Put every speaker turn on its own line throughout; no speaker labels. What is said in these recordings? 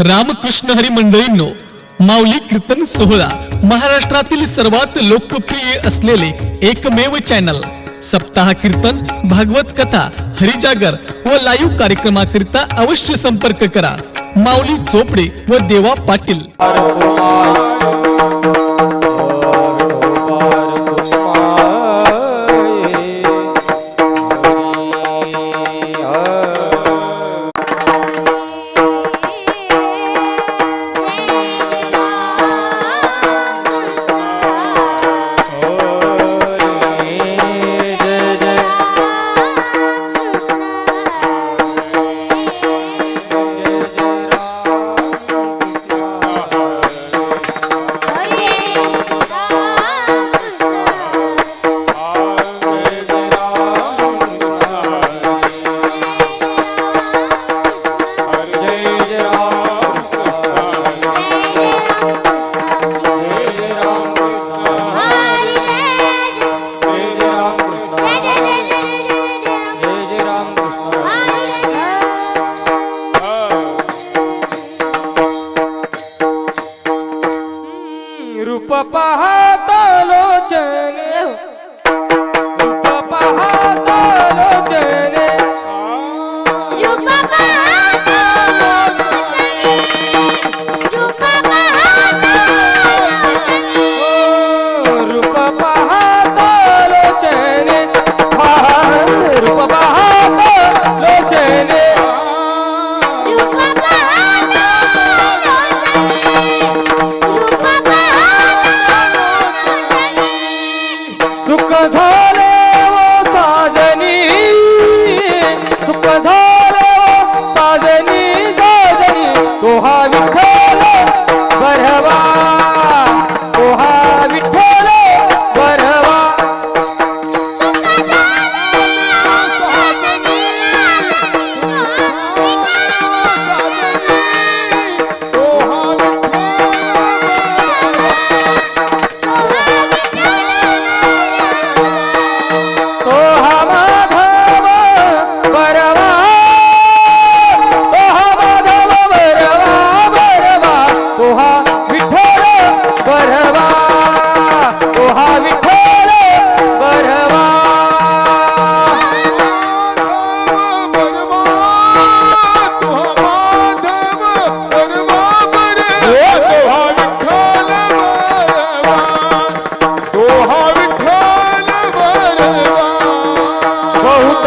रामकृष्ण हरी मंडळींनो, माऊली कीर्तन सोहळा महाराष्ट्रातील सर्वात लोकप्रिय असलेले एकमेव चॅनल सप्ताह कीर्तन, भागवत कथा, हरिजागर व लाईव्ह कार्यक्रमाकरिता अवश्य संपर्क करा. माऊली चोपडे व देवा पाटील.
रूप पाहता लोचने, रूप पाहता लोचने,
रूप पाहता लोचने, रूप पाहता लोचने,
रूप पाहता लोचने, रूप पाहता लोचने,
रूप पाहता
सुख झाले वो साजनी, सुख झाले वो साजनी, साजनी तोहा विठ्ठल बरवा, तोहा विठ्ठल बरवा. तोहा माधव बरवा, तोहा माधव बरवा, बरवा तोहा विठ्ठल बरवा, तोहा विठ्ठल बरवा. बहुत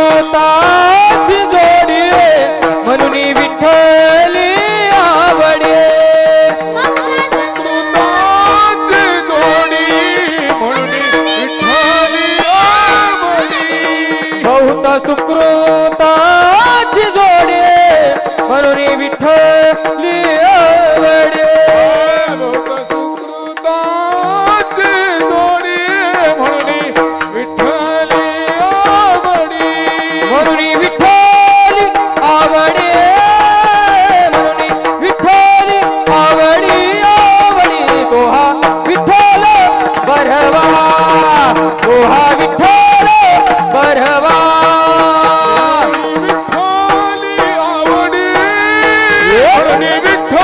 सुकृताची जोडी म्हणून विठ्ठली आवडे, बहुत सुकृताची जोडी म्हणून विठ्ठली आवडे, म्हणून विठ्ठली आवडे, म्हणून विठ्ठली आवडी, आवडी तोहा विठ्ठल बरवा, तोहा विठ्ठल बरवा. विठ्ठली आवडी, म्हणून विठ्ठल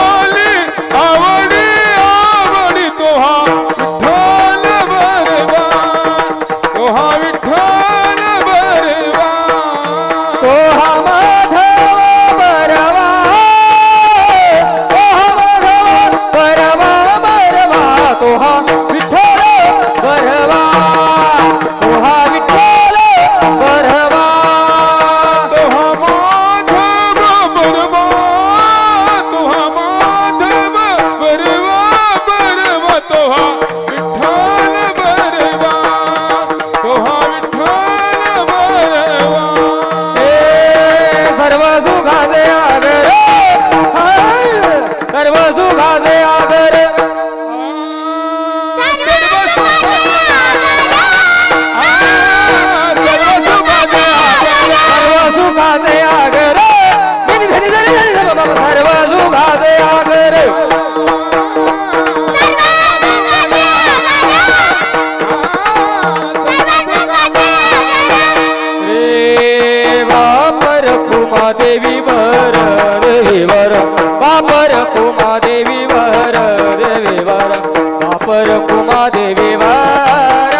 वर कुमा देवी वर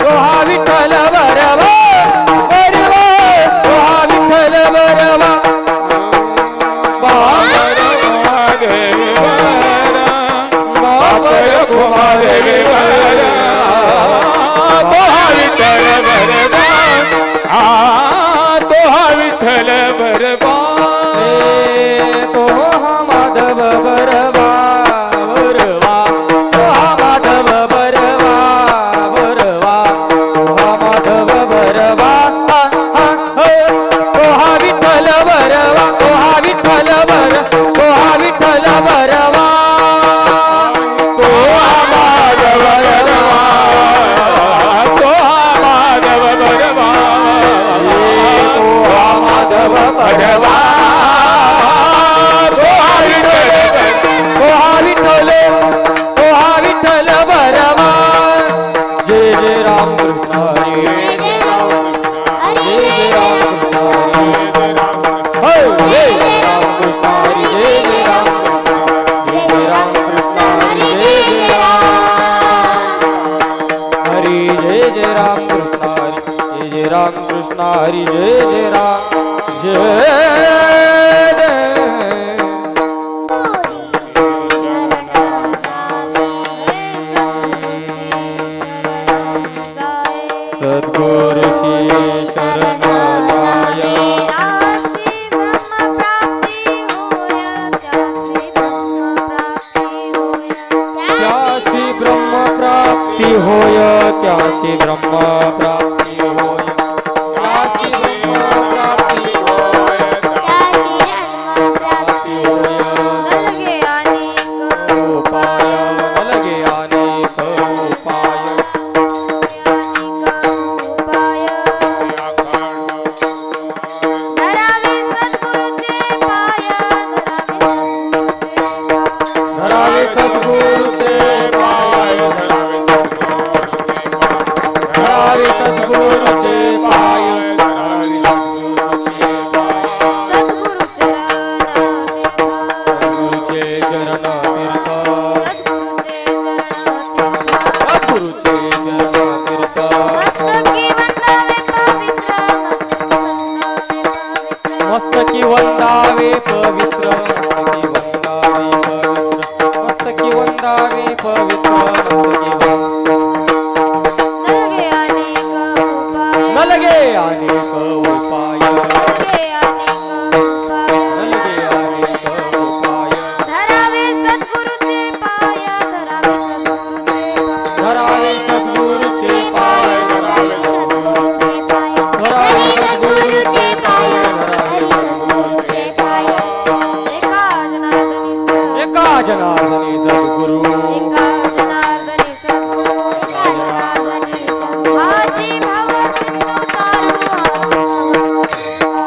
तो हा विठ्ठल वरवा वरवा तो हा विठ्ठल वरवा बाबर
देवी वरा बाबर कुमादेवी वरा तो हा विठ्ठल बरबा तो हा विठ्ठल बरबा
तो हा माधव बरवा बरवा तो हा माधव बरवा बरवा तो हा माधव बरवा तो हा विठ्ठल बरवा तो हा विठ्ठल बर तो हा विठ्ठल बरवा
तो हा माधव बरबा तो हा माधव बरबा
तो हा माधव बरवा
तो हा विठ्ठल
तो हा विठ्ठल तो हा विठ्ठल बरवा जय जय राम कृष्ण हरी जय जय राम कृष्ण हरी जय जय राम कृष्ण हरी जय जय राम जय जय राम कृष्ण हरी जय जय राम हरी जय जय राम कृष्ण हरी जय जय राम कृष्ण हरी जय जय राम जय जय सद्गुरु श्री शरणालय त्यासी ब्रह्म प्राप्ती होय त्यासी ब्रह्म प्राप्ती होय त्यासी ब्रह्म प्राप्ती होय उपाय अलगे अनेक उपाय धरावे सद्गुरुचे पाय धरावे सद्गुरुचे पाय सद्गुरुचे चरण तीर्थ सद्गुरुचे चरण तीर्थ मस्तकी वंदावे पवित्र मस्तकी वंदावे पवित्र न लगे अनेक उपाय न लगे अनेक उपाय धरावे सद्गुरुचे पाय धरावे सद्गुरुचे पाय धरावे सद्गुरुचे पाय एका जनार्दनी सद्गुरु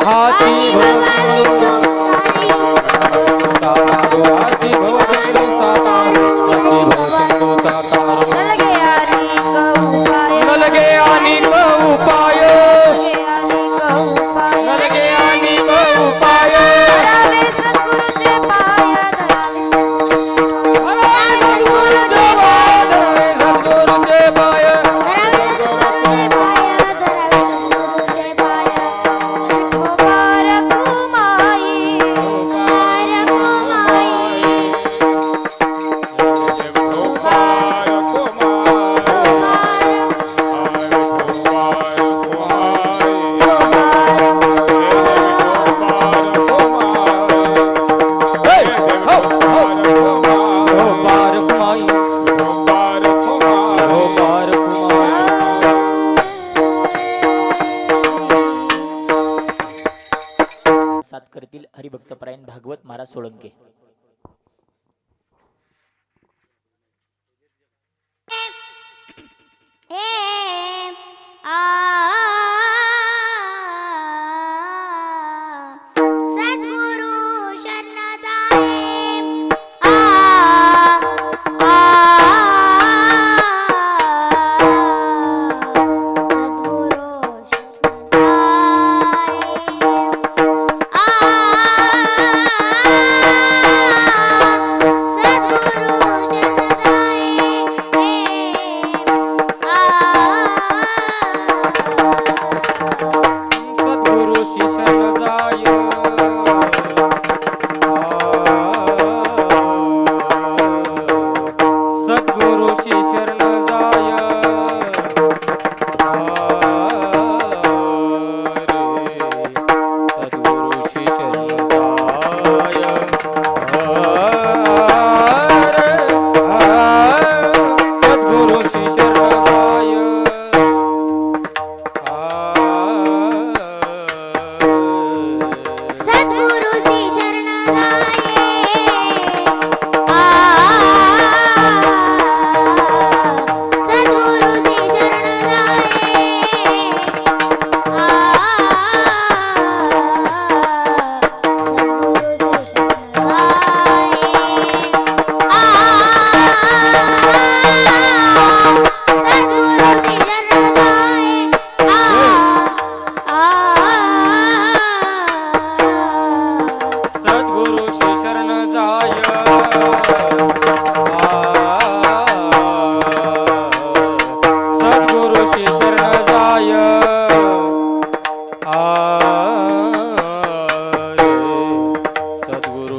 हाती हाती भवसिंधू तातारो हाती भवसिंधू तातारो न लगे अनेक उपाय न लगे अनेक उपाय सद्गुरुचे पाय
करतील हरिभक्तपरायण भागवत महाराज सोळंके.
सद्गुरु शरण जाए सद्गुरु शरण जाए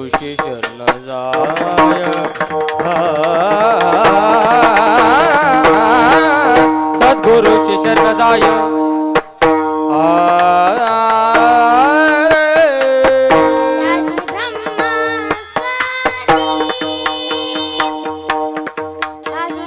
सद्गुरुशी शरण जाय सद्गुरुशी शरण जाय
त्याशी ब्रह्मस्पती त्याशी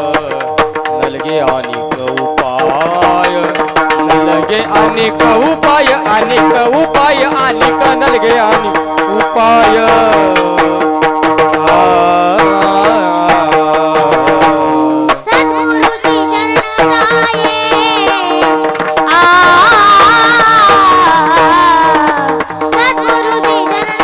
नलगे अनेक उपाय नलगे अनेक उपाय अनेक उपाय अनेक नलगे अनेक उपाय
सद्गुरुची शरण जाये सद्गुरुची शरण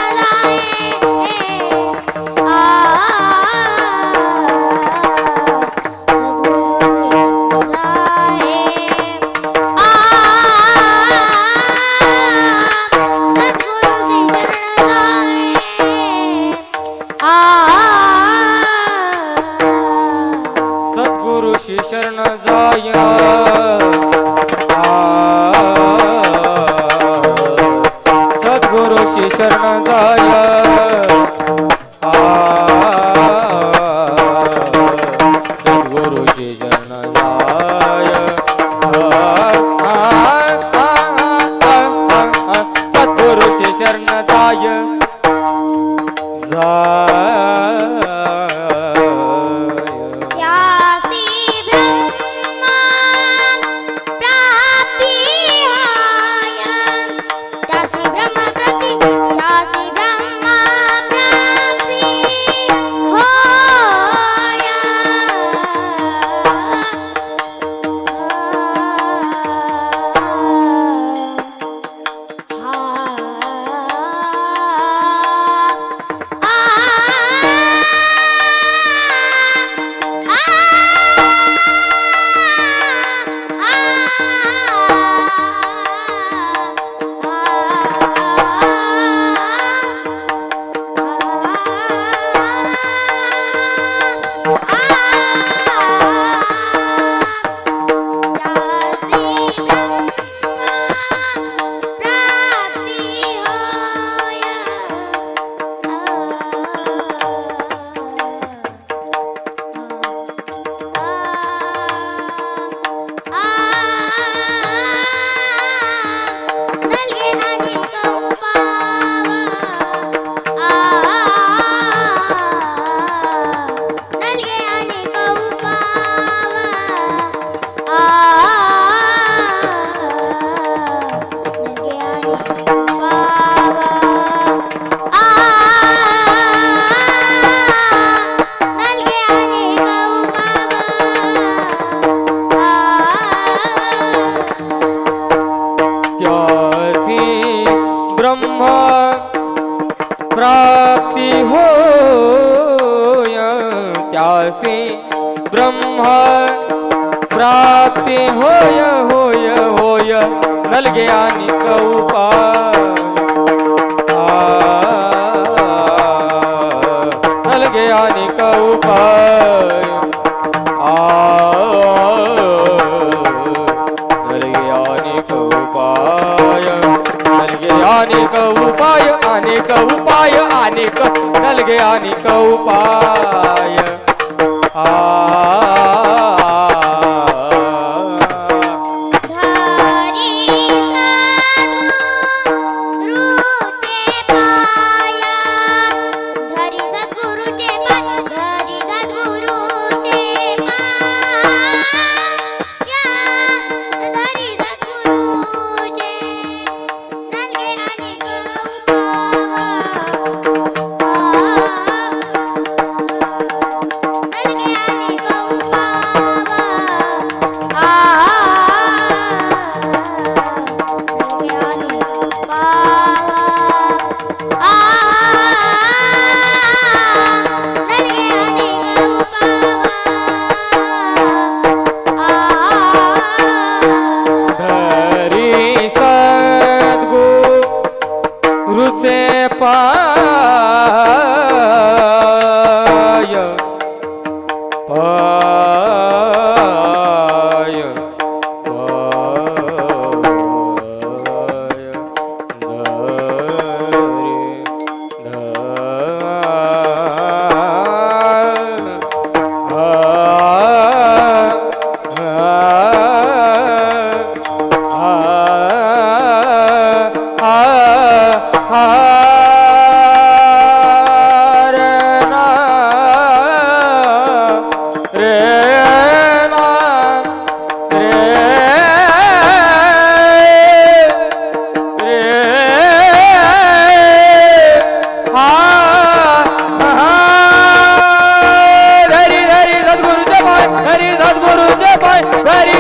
सद्गुरुशी शरण जाय सद्गुरुशी शरण जाय सद्गुरुशी शरण जाय सद्गुरुशी शरण जाय
त्यासी ब्रह्मा प्राप्ती होय त्यासी ब्रह्मा प्राप्ती होय
ब्रह्म प्राप्ती होय त्यासी ब्रह्म प्राप्ती होय होय होय नलगे अनेक उपाय नलगे अनेक उपाय नलगे अनेक उपाय नलगे अनेक उपाय अनेक उपाय अनेक नलगे अनेक उपाय
धरी सद्गुरुचे पाय धरी सद्गुरुचे पाय धरी सद्गुरुचे नलगे अनेक उपाय
पाय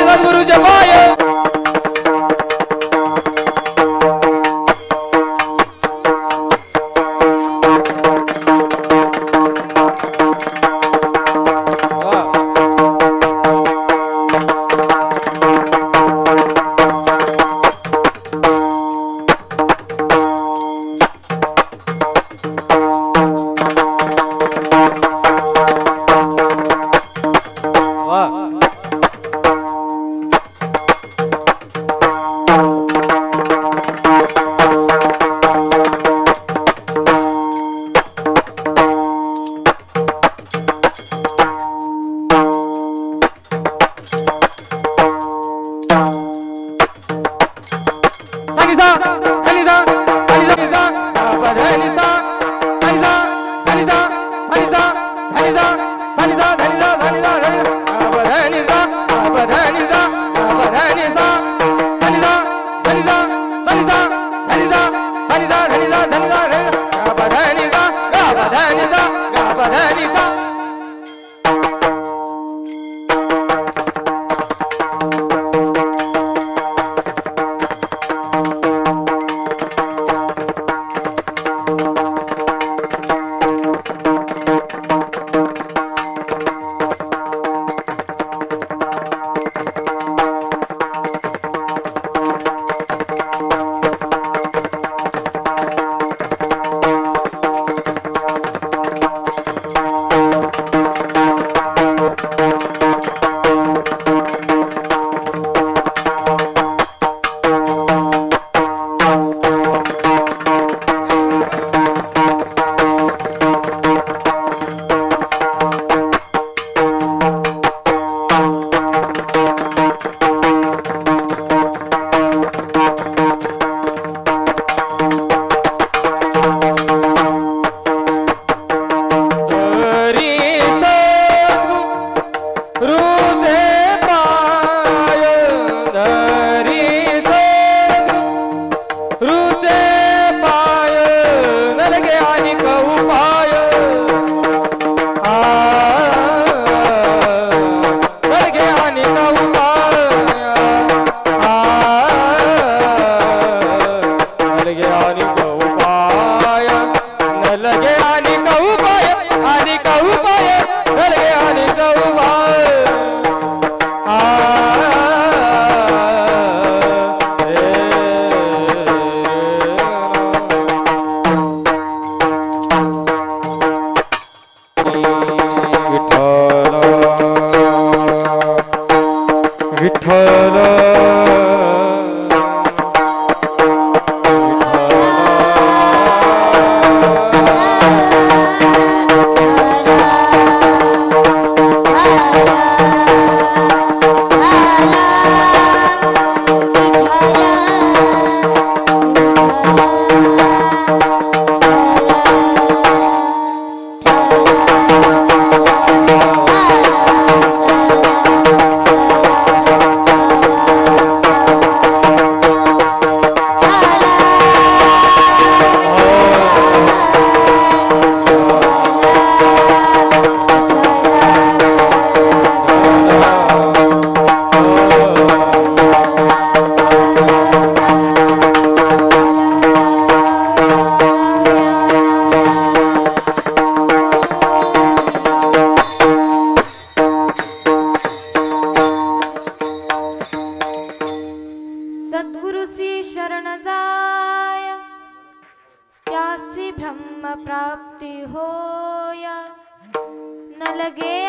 सद्गुरुचे पाय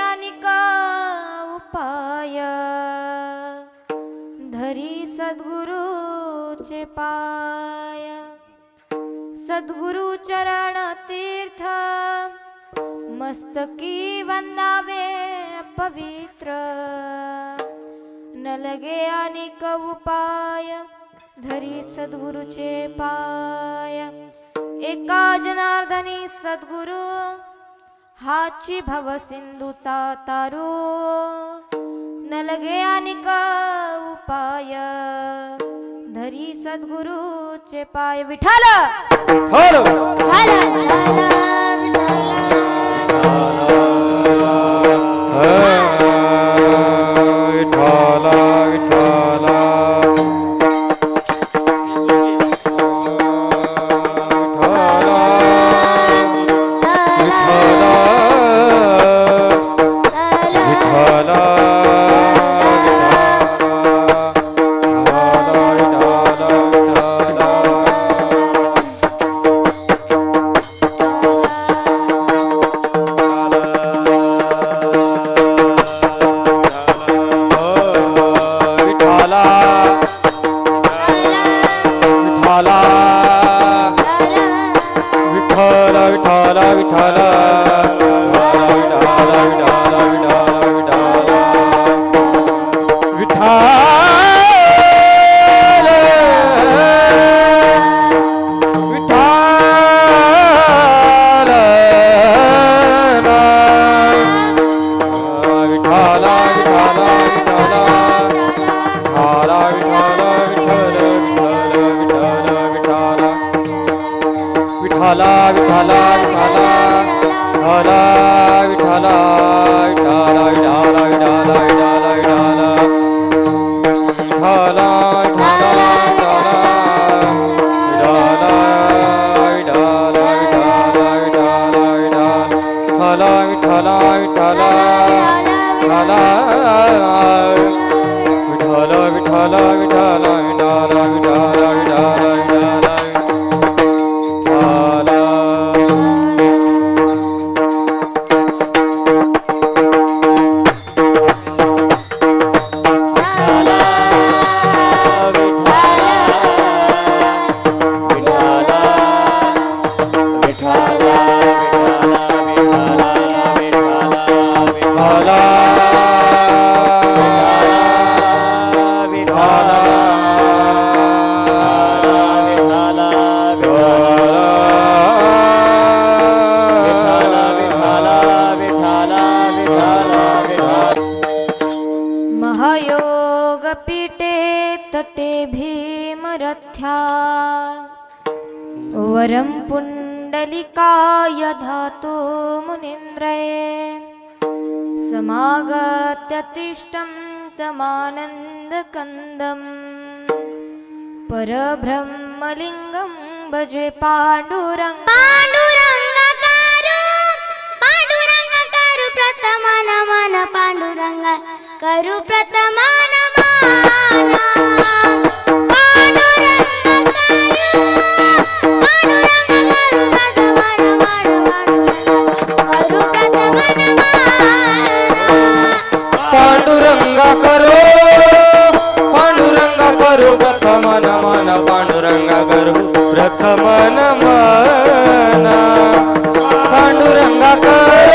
अनिक उपाय धरी सद्गुरूचे पाय सद्गुरु चरण तीर्थ मस्तकी वंदावे पवित्र न लगे अनिक उपाय धरी सद्गुरूचे पाय एका जनार्दनी सद्गुरु हाची भव सिंधूचा तारू न लगे अनिक उपाय धरी सद्गुरूचे पाय विठाल
हॅलो विठाला विठाला
वरं पुण्डलिकाय धातु मुनीन्द्रये समागत्य तिष्ठं तमानन्दकन्दम् परब्रह्मलिङ्गं भजे
पांडुरंगाकारू पांडुरंगाकारू प्रथम नमन पांडुरंग करू प्रथम नमन
पांडुरंगा करो पांडुरंगा करो प्रथम नमन पांडुरंगा करो प्रथम नमन पांडुरंगा करो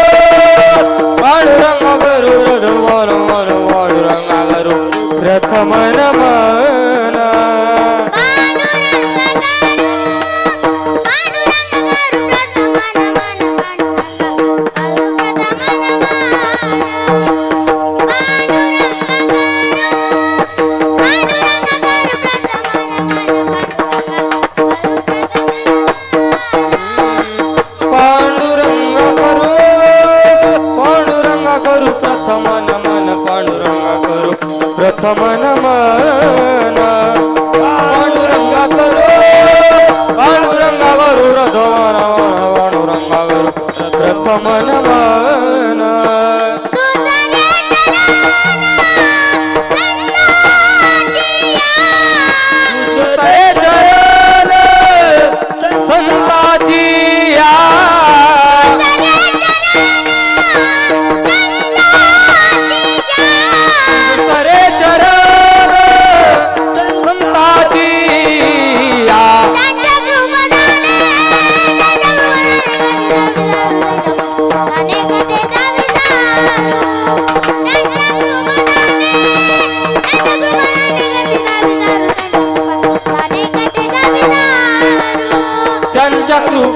पांडुरंगा करो पांडुरंगा करो प्रथम नमन प्रथम नमन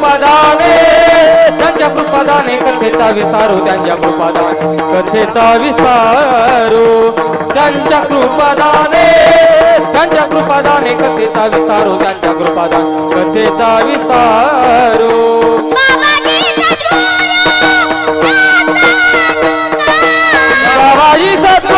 कृपादाने त्यांच्या कृपादाने कथेचा विस्तारू त्यांच्या कृपादाने कथेचा विस्तारू त्यांच्या कृपादाने कथेचा विस्तारू त्यांच्या कृपादान कथेचा विस्तारू बाबाजी सद्गुरु दास तुका बाबाजी सद्गुरु दास तुका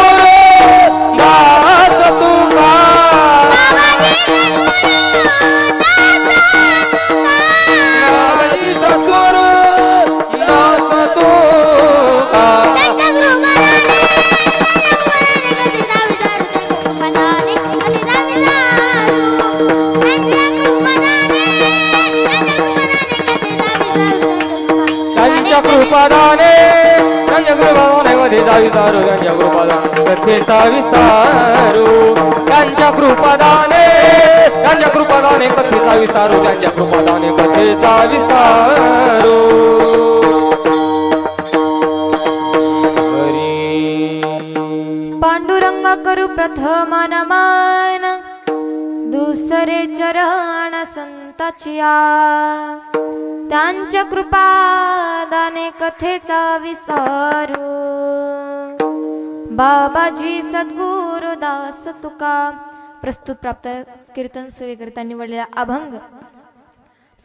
त्यांच्या कृपादाने मध्ये जावी तारू त्यांच्या कृपादान कथेचा विस्तारू त्यांच्या कृपादाने कथेचा विस्तारू त्यांच्या कृपादाने कथेचा विस्तारू
पांडुरंग करू प्रथम नमन दुसरे चरण संताचिया त्यांच्या कृपादाने कथेचा विस्तारू बाबाजी सद्गुरु दास तुका प्रस्तुत प्राप्त कीर्तन सेवेकरिता निवडलेला अभंग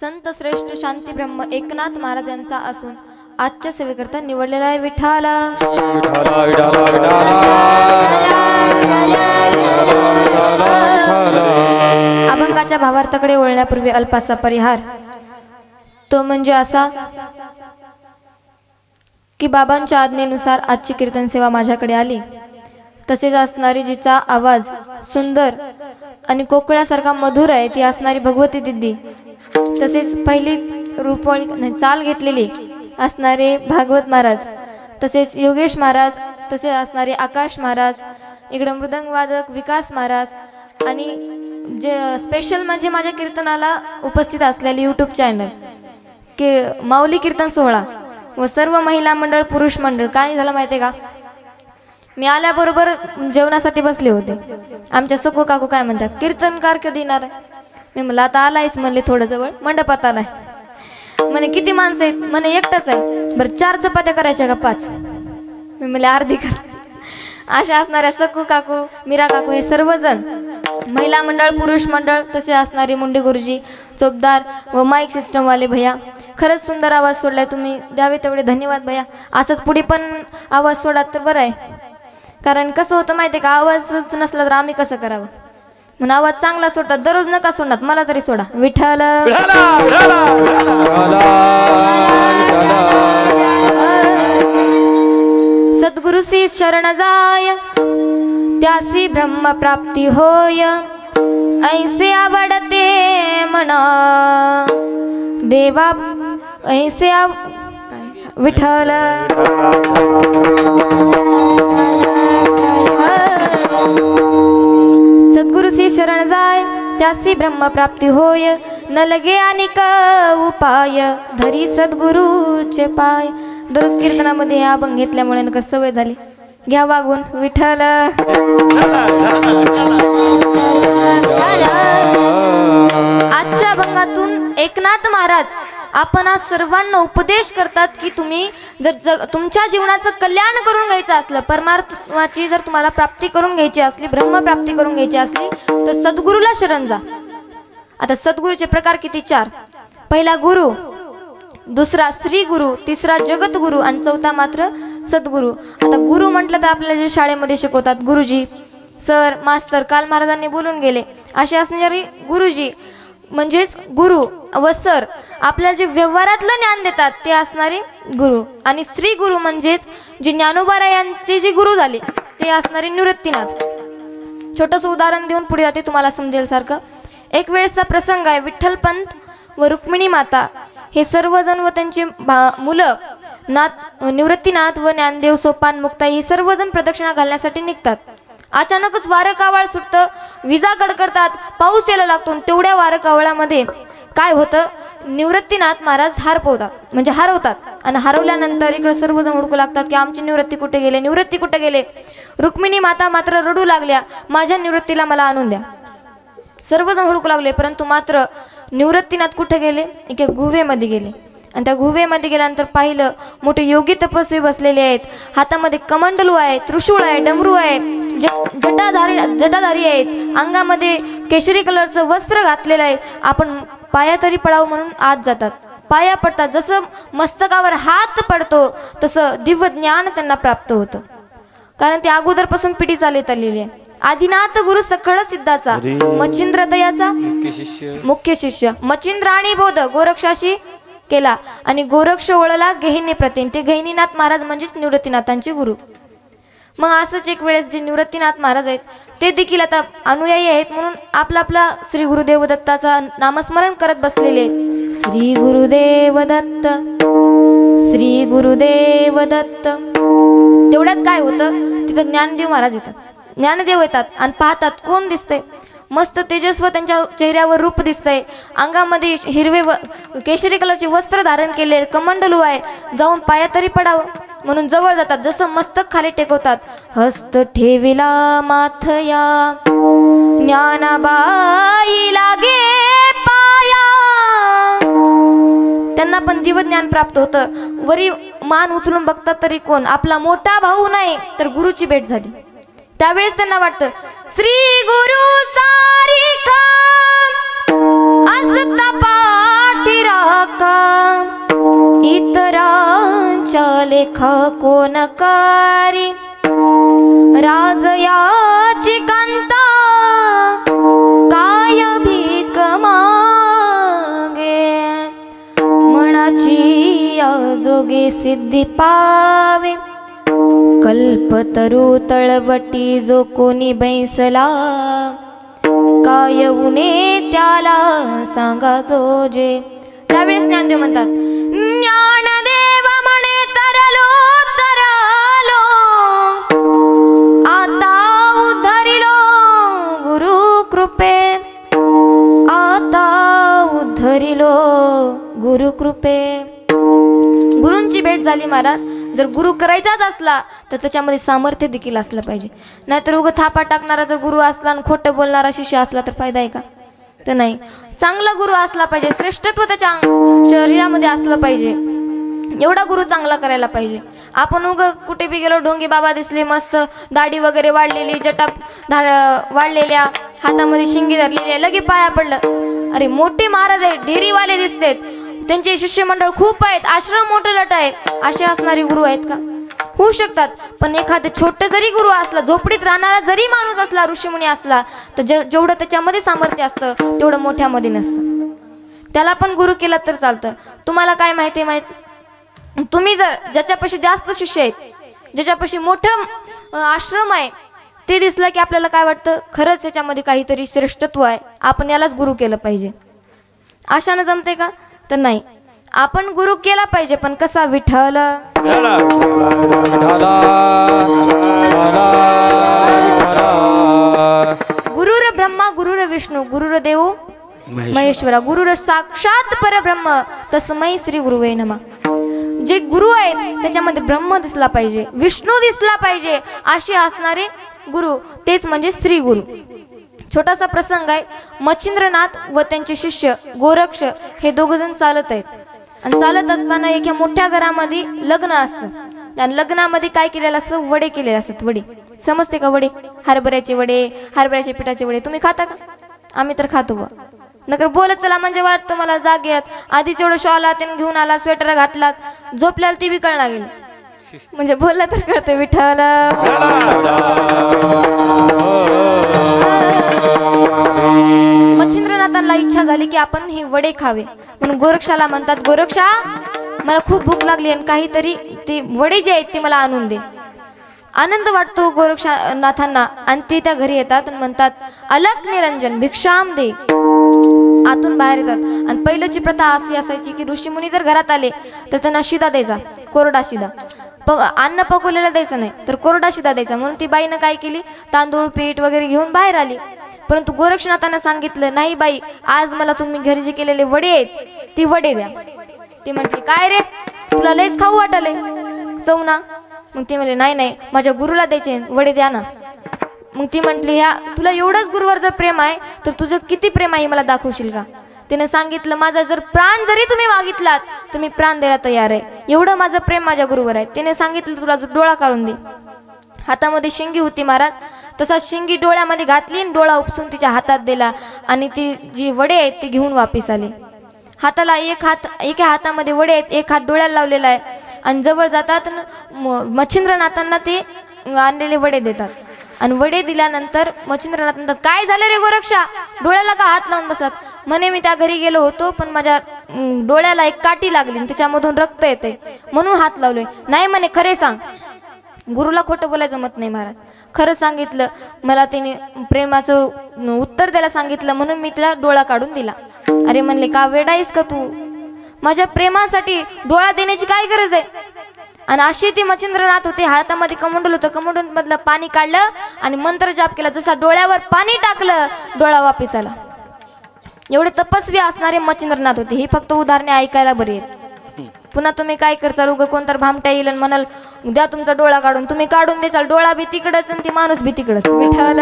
संत श्रेष्ठ शांती ब्रह्म एकनाथ महाराज यांचा असून आजच्या सेवेकरिता निवडलेला आहे विठाला अभंगाच्या भावार्थाकडे वळण्यापूर्वी अल्पासा परिहार तो म्हणजे असा की बाबांच्या आज्ञेनुसार आजची कीर्तन सेवा माझ्याकडे आली तसेच असणारी जिचा आवाज सुंदर आणि कोकिळासारखा मधुर आहे ती असणारी भगवती दिदी तसेच पहिली रूपवळी चाल घेतलेली असणारे भागवत महाराज तसेच योगेश महाराज तसेच असणारे आकाश महाराज इकडं मृदंगवादक विकास महाराज आणि जे स्पेशल म्हणजे माझ्या कीर्तनाला उपस्थित असलेले यूट्यूब चॅनल की माऊली कीर्तन सोहळा व सर्व महिला मंडळ पुरुष मंडळ काय झालं माहिती आहे का मी आल्याबरोबर जेवणासाठी बसले होते आमच्या सखू काकू काय म्हणतात कीर्तनकार कधी येणार आहे मी म्हणलं आता आलायच म्हणले थोडं जवळ मंडपात आलाय म्हणे किती माणसं आहेत म्हणे एकटाच आहे बरं 4 चपात्या करायच्या का 5 मी म्हणले अर्धी कर अशा असणाऱ्या सखू काकू मीरा काकू हे सर्वजण महिला मंडळ पुरुष मंडळ तसे असणारे मुंडे गुरुजी चोपदार व माईक सिस्टमवाले भैया खरंच सुंदर आवाज सोडलाय तुम्ही द्यावे तेवढे धन्यवाद भैया असंच पुढे पण आवाज सोडा तर बरं आहे कारण कसं होतं माहिती आहे का आवाजच नसला तर आम्ही कसं करावं म्हणून आवाज चांगला सोडतात दररोज नका सोडणार मला तरी सोडा विठ्ठल सद्गुरुसी शरण जाय त्यासी ब्रह्म प्राप्ती होय ऐसे आवडते मना देवा ऐसे विठ्ठल सद्गुरुसी शरण जाय त्यासी ब्रह्म प्राप्ती होय न लगे अनेक उपाय धरी सद्गुरूचे पाय दररोज कीर्तनामध्ये हे अभंग घेतल्यामुळे नकर सवय झाली घ्या वागून विठ्ठल आजच्या अभंगातून एकनाथ महाराज आपण आज सर्वांना उपदेश करतात की तुम्ही जर तुमच्या जीवनाचं कल्याण करून घ्यायचं असलं परमार्थाची जर तुम्हाला प्राप्ती करून घ्यायची असली ब्रह्मप्राप्ती करून घ्यायची असली तर सद्गुरूला शरण जा आता सद्गुरूचे प्रकार किती 4 पहिला गुरु दुसरा श्री गुरु तिसरा जगत गुरु आणि चौथा मात्र सद्गुरू आता गुरु म्हटलं तर आपल्याला जे शाळेमध्ये शिकवतात गुरुजी सर मास्तर काल महाराजांनी बोलून गेले असे असणारे गुरुजी म्हणजेच गुरु व सर आपल्याला जे व्यवहारातलं ज्ञान देतात ते असणारे गुरु आणि श्री गुरु म्हणजेच जे ज्ञानोबा यांचे जे गुरु झाले ते असणारे निवृत्तीनाथ छोटंसं उदाहरण देऊन पुढे जाते तुम्हाला समजेल सारखं एक वेळेसचा प्रसंग आहे विठ्ठलपंत व रुक्मिणी माता हे सर्वजण व त्यांची मुलं नाथ निवृत्तीनाथ व ज्ञानदेव सोपान मुक्ताई हे सर्वजण प्रदक्षिणा घालण्यासाठी निघतात अचानकच वारं कावळ सुटतं विजा कडकडतात पाऊस यायला लागतो तेवढ्या वारं कावळामध्ये काय होतं निवृत्तीनाथ महाराज हरवतात आणि हरवल्यानंतर इकडे सर्वजण हुडकू लागतात की आमची निवृत्ती कुठे गेले रुक्मिणी माता मात्र रडू लागल्या माझ्या निवृत्तीला मला आणून द्या सर्वजण हुडकू लागले परंतु मात्र निवृत्तीनाथ कुठे गेले? एका गुहेमध्ये गेले. आणि त्या गुहेमध्ये गेल्यानंतर पाहिलं मोठे योगी तपस्वी बसलेले आहेत. हातामध्ये कमंडलू आहे, त्रिशूळ आहे, डमरू आहे, जटाधारी आहेत. अंगामध्ये केशरी कलरचं वस्त्र घातलेलं आहे. आपण पाया तरी पडावं म्हणून आत जातात, पाया पडतात. जसं मस्तकावर हात पडतो तसं दिव्य ज्ञान त्यांना प्राप्त होतं. कारण ते अगोदरपासून पिढी चालत आलेली आहे. आदिनाथ गुरु सखळ सिद्धाचा, मच्छिंद्र दयाचा मुख्य शिष्य. मच्छिंद्र आणि बोध गोरक्षाशी केला आणि गोरक्ष वळला गहिनी प्रतीन. ते गहिनीनाथ महाराज म्हणजेच निवृत्तीनाथांचे गुरु. मग असंच एक वेळेस जे निवृत्तीनाथ महाराज आहेत ते देखील आता अनुयायी आहेत म्हणून आपला श्री गुरुदेव दत्ताचा नामस्मरण करत बसलेले. श्री गुरुदेव दत्त, श्री गुरुदेव दत्त. तेवढ्यात काय होतं, तिथं ज्ञानदेव महाराज येतात. ज्ञानदेव येतात आणि पाहतात कोण दिसतंय. मस्त तेजस्व त्यांच्या चेहऱ्यावर रूप दिसतंय. अंगामध्ये हिरवे केशरी कलरचे वस्त्र धारण केले, कमंडलू आहे. जाऊन पाया तरी पडावं म्हणून जवळ जातात. जसं मस्तक खाली टेकवतात, हस्त ठेविला माथया, ज्ञानाबाई लागे पाया. त्यांना पण दिव्यज्ञान प्राप्त होतं. वरी मान उचलून बघतात तरी कोण, आपला मोठा भाऊ नाही तर गुरुची भेट झाली. त्यावेळेस त्यांना वाटतं श्री गुरु सारिका असता पाठीराका, इतरांच्या लेखा कोण कारी, राजयाची कांता काय भीक मागे, मनाची जोगे सिद्धी पावे, कल्पतरू तळवटी जो कोणी बैसला, काय उणे त्याला सांगा जो जे. त्यावेळेस ज्ञानदेव म्हणतात, ज्ञानदेव म्हणे तरलो तरलो, आता उद्धरिलो गुरु कृपे, आता उद्धरिलो गुरु कृपे. गुरूंची भेट झाली महाराज. जर गुरु करायचाच असला तर त्याच्यामध्ये सामर्थ्य देखील असलं पाहिजे. नाहीतर उगं थापा टाकणारा जर गुरु असला आणि खोटं बोलणारा शिष्य असला तर फायदा आहे का? तर नाही. चांगला गुरु असला पाहिजे, श्रेष्ठत्व त्याच्या शरीरामध्ये असलं पाहिजे. एवढा गुरु चांगला करायला पाहिजे. आपण उगं कुठे बी गेलो, ढोंगी बाबा दिसले, मस्त दाढी वगैरे वाढलेली, जटा वाढलेल्या, हातामध्ये शिंगी धरलेली, लगे पाया पडलं. अरे मोठे महाराज आहेत, डेअरीवाले दिसतेत, त्यांचे शिष्यमंडळ खूप आहेत, आश्रम मोठं लट आहे. असे असणारे गुरु आहेत का? होऊ शकतात. पण एखादं छोटं जरी गुरु असला, झोपडीत राहणारा जरी माणूस असला, ऋषीमुनी असला, तर जेवढं त्याच्यामध्ये सामर्थ्य असतं तेवढं मोठ्यामध्ये नसतं. त्याला पण गुरु केला तर चालतं. तुम्हाला काय माहिती आहे? तुम्ही जर ज्याच्यापाशी जास्त शिष्य आहेत, ज्याच्यापाशी मोठं आश्रम आहे, ते दिसलं की आपल्याला काय वाटतं, खरंच याच्यामध्ये काहीतरी श्रेष्ठत्व आहे, आपण यालाच गुरु केलं पाहिजे. अशानं जमते का? तर नाही. आपण गुरु केला पाहिजे, पण कसा? विठ्ठल. गुरुर ब्रह्मा गुरुर विष्णू गुरुर देव महेश्वरा, गुरुर साक्षात परब्रह्म तस्मै श्री गुरुवे नमः. जे गुरु आहेत त्याच्यामध्ये ब्रह्म दिसला पाहिजे, विष्णू दिसला पाहिजे, असे असणारे गुरु, तेच म्हणजे श्री गुरु. छोटासा प्रसंग आहे. मच्छिंद्रनाथ व त्यांचे शिष्य गोरक्ष हे दोघ जण चालत आहेत आणि चालत असताना एका मोठ्या घरामध्ये लग्न असतं. त्या लग्नामध्ये काय केलेलं असतं? वडे केलेले असतात. वडे समजते का? वडे, हरभऱ्याचे वडे, हरभऱ्याच्या पिठाचे वडे. तुम्ही खाता का? आम्ही तर खातो बा. नकर बोलत चला म्हणजे वाटतं मला जाग्यात. आधीच एवढं शॉल त्याने घेऊन आला, स्वेटर घातलात, झोपल्याला ती बी कळणार गेली म्हणजे बोललं तर कळतं. विठ्ठल. मच्छिंद्रनाथांना इच्छा झाली की आपण हे वडे खावे म्हणून गोरक्षाला म्हणतात, गोरक्षा मला खूप भूक लागली आणि काहीतरी ते वडे जे आहेत ते मला आणून दे. आनंद वाटतो गोरक्षनाथांना आणि ते त्या घरी येतात आणि म्हणतात, अलक निरंजन भिक्षाम दे. आतून बाहेर येतात. आणि पहिल्याची प्रथा अशी असायची की ऋषीमुनी जर घरात आले तर त्यांना शिदा द्यायचा, कोरडा शिदा. अन्न पकवलेलं द्यायचं नाही तर कोरडा शिदा द्यायचा. म्हणून ती बाईनं काय केली, तांदूळ पीठ वगैरे घेऊन बाहेर आली. परंतु गोरक्षनाथांना सांगितलं, नाही बाई, आज मला तुम्ही घरी जे केलेले वडे आहेत ती वडे द्या. ती म्हटली, काय रे, तुला लयच खाऊ वाटले चव ना? मग ती म्हणले, नाही नाही, माझ्या गुरुला द्यायचे वडे द्या ना. मग ती म्हटली, ह्या तुला एवढंच गुरुवर जर प्रेम आहे तर तुझं किती प्रेम आहे मला दाखवशील का? तिने सांगितलं माझा जर प्राण जरी तुम्ही मागितलात तर मी प्राण द्यायला तयार आहे, एवढं माझं प्रेम माझ्या गुरुवर आहे. तिने सांगितलं तुला डोळा काढून दे. हातामध्ये शिंगी होती महाराज, तसा शिंगी डोळ्यामध्ये घातली आणि डोळा उपसून तिच्या हातात दिला आणि ती जी वडे आहेत ते घेऊन वापिस आले. हाताला एका हातामध्ये वडे आहेत, एक हात डोळ्याला लावलेला आहे आणि जवळ जातात मच्छिंद्रनाथांना ते आणलेले वडे देतात. आणि वडे दिल्यानंतर मच्छिंद्रनाथ म्हणतात काय झालं रे गोरक्षा, डोळ्याला का हात लावून बसत? म्हणे मी त्या घरी गेलो होतो पण माझ्या डोळ्याला एक काठी लागली आणि त्याच्यामधून रक्त येते म्हणून हात लावले. नाही म्हणे खरे सांग. गुरुला खोटं बोलायचं मत नाही महाराज, खरं सांगितलं. मला तिने प्रेमाचं उत्तर द्यायला सांगितलं म्हणून मी तिला डोळा काढून दिला. अरे म्हणले का वेडा आहेस का तू, माझ्या प्रेमासाठी डोळा देण्याची काय गरज आहे? आणि अशी ती मच्छिंद्रनाथ होते, हातामध्ये कमंडल होतं, कमंडल मधलं पाणी काढलं आणि मंत्र जाप केला. जसा डोळ्यावर पाणी टाकलं डोळा वापिस आला. एवढे तपस्वी असणारे मच्छिंद्रनाथ होते. ही फक्त उदाहरणे ऐकायला बरी आहेत. पुन्हा तुम्ही काय करचाल, उगं कोणतर भामट्या येईल आणि म्हणाल द्या तुमचा डोळा काढून, तुम्ही काढून देचाल, डोळा बी तिकडच आणि ती माणूस बी तिकडच. विठ्ठल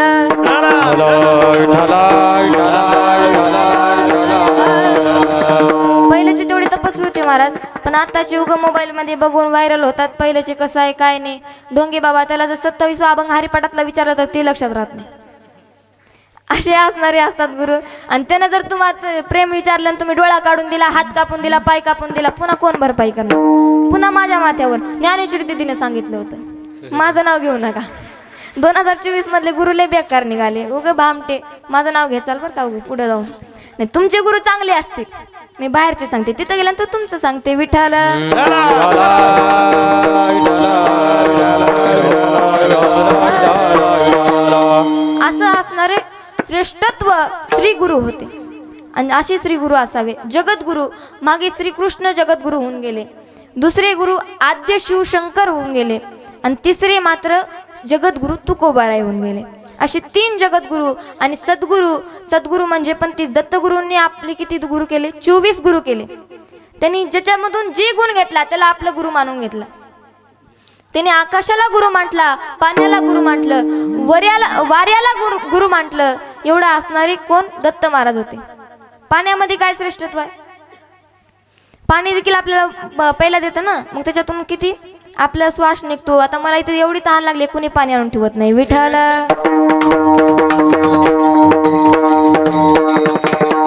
पहिल्याचे तेवढे तपस्वी होते महाराज, पण आताचे उगं मोबाईल मध्ये बघून व्हायरल होतात. पहिल्याचे कसं आहे काय नाही. ढोंगे बाबा त्याला जर 27 अभंग हरिपाठातला विचारलं तर ते लक्षात राहत नाही. असे असणारे असतात गुरु. आणि त्यानं जर तुम्हाला प्रेम विचारलं आणि तुम्ही डोळा काढून दिला, हात कापून दिला, पाय कापून दिला, पुन्हा कोण भरपाई करणार? पुन्हा माझ्या माथ्यावर ज्ञानेश्वरी दीदीने सांगितलं होतं माझं नाव घेऊ नका. 2024 मधले गुरु लय बेकार निघाले, उगं भामटे. माझं नाव घेचाल बरं का उगं पुढे जाऊन. नाही तुमचे गुरु चांगले असतील, मी बाहेरचे सांगते, तिथं गेल्यानंतर तुमचं सांगते. विठ्ठल असं असणारे श्रेष्ठत्व श्री गुरु होते. आणि असे श्री गुरु असावे. जगद्गुरु मागे श्रीकृष्ण जगद्गुरु होऊन गेले, दुसरे गुरु आद्य शिवशंकर होऊन गेले आणि तिसरे मात्र जगद्गुरु तुकोबाराय होऊन गेले. असे 3 जगद्गुरु आणि सद्गुरु म्हणजे पण ती दत्तगुरूंनी आपले किती गुरु केले? 24 गुरु केले. त्यांनी ज्याच्यामधून जे गुण घेतला त्याला आपलं गुरु मानून घेतला. त्याने आकाशाला गुरु म्हटला, पाण्याला गुरु म्हटलं, वाऱ्याला गुरु म्हटलं. एवढं असणारे कोण? दत्त महाराज होते. पाण्यामध्ये काय श्रेष्ठत्व आहे? पाणी देखील आपल्याला पहिला देतं ना, मग त्याच्यातून किती आपला श्वास निघतो. आता मला इथे एवढी तहान लागली, कुणी पाणी आणून ठेवत नाही. विठ्ठल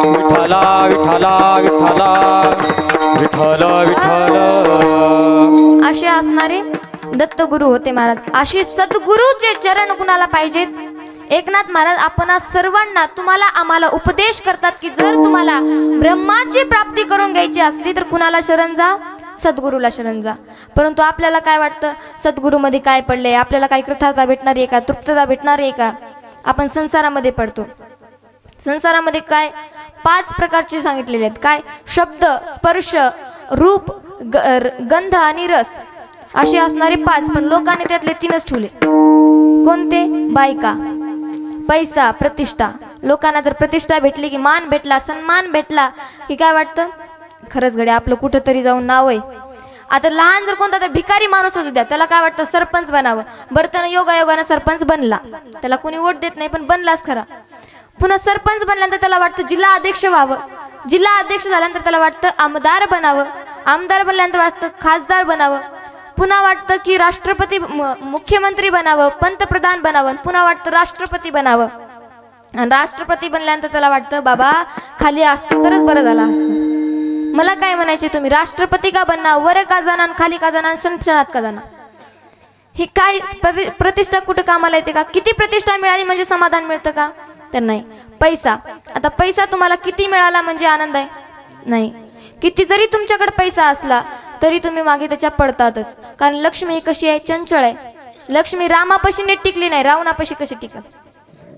विठ्ठला विठ्ठला विठ्ठला विठ्ठल विठ्ठल.
असे असणारे दत्त गुरु होते महाराज. अशी सद्गुरूचे चरण कुणाला पाहिजेत? एकनाथ महाराज आपण सर्वांना तुम्हाला आम्हाला उपदेश करतात की जर तुम्हाला ब्रह्माची प्राप्ती करून घ्यायची असली तर कुणाला शरण जा? सद्गुरूला शरण जा. परंतु आपल्याला काय वाटतं, सद्गुरूमध्ये काय पडलंय, आपल्याला काही कृतार्थ भेटणार आहे का, तृप्तता भेटणार आहे का? आपण संसारामध्ये पडतो. संसारामध्ये काय 5 प्रकारचे सांगितलेले आहेत. काय? शब्द, स्पर्श, रूप, गंध आणि रस असे असणारे 5. पण लोकांनी त्यातले 3च ठेवले. कोणते? बायका, पैसा, प्रतिष्ठा. लोकांना जर प्रतिष्ठा भेटली की मान भेटला, सन्मान भेटला की काय वाटतं, खरंच गड्या आपलं कुठं तरी जाऊन नाव आहे. आता लहान जर कोणता तर भिकारी माणूस असू द्या, त्याला काय वाटतं सरपंच बनावं. बरं त्यानं योगायोगानं सरपंच बनला, त्याला कोणी वोट देत नाही पण बनलाच खरा. पुन्हा सरपंच बनल्यानंतर त्याला वाटतं जिल्हा अध्यक्ष व्हावं, जिल्हा अध्यक्ष झाल्यानंतर त्याला वाटतं आमदार बनावं, आमदार बनल्यानंतर वाटतं खासदार बनावं, पुन्हा वाटतं की राष्ट्रपती मुख्यमंत्री बनावं, पंतप्रधान बनावं, पुन्हा वाटतं राष्ट्रपती बनावं. आणि राष्ट्रपती बनल्यानंतर त्याला वाटतं बाबा खाली असतो तरच बरं झालं असतं. मला काय म्हणायचे, तुम्ही राष्ट्रपती का बनणार, वर का जाणार, खाली का जाणार, संशनात का जाणार? ही काय प्रतिष्ठा कुठं कामाला येते का? किती प्रतिष्ठा मिळाली म्हणजे समाधान मिळतं का? तर नाही. पैसा, आता पैसा तुम्हाला किती मिळाला म्हणजे आनंद आहे? नाही. किती जरी तुमच्याकडे पैसा असला तरी तुम्ही मागे त्याच्या पडतातच. कारण लक्ष्मी कशी आहे? चंचळ आहे. लक्ष्मी रामापाशी नीट टिकली नाही, रावणापाशी कशी टिकल?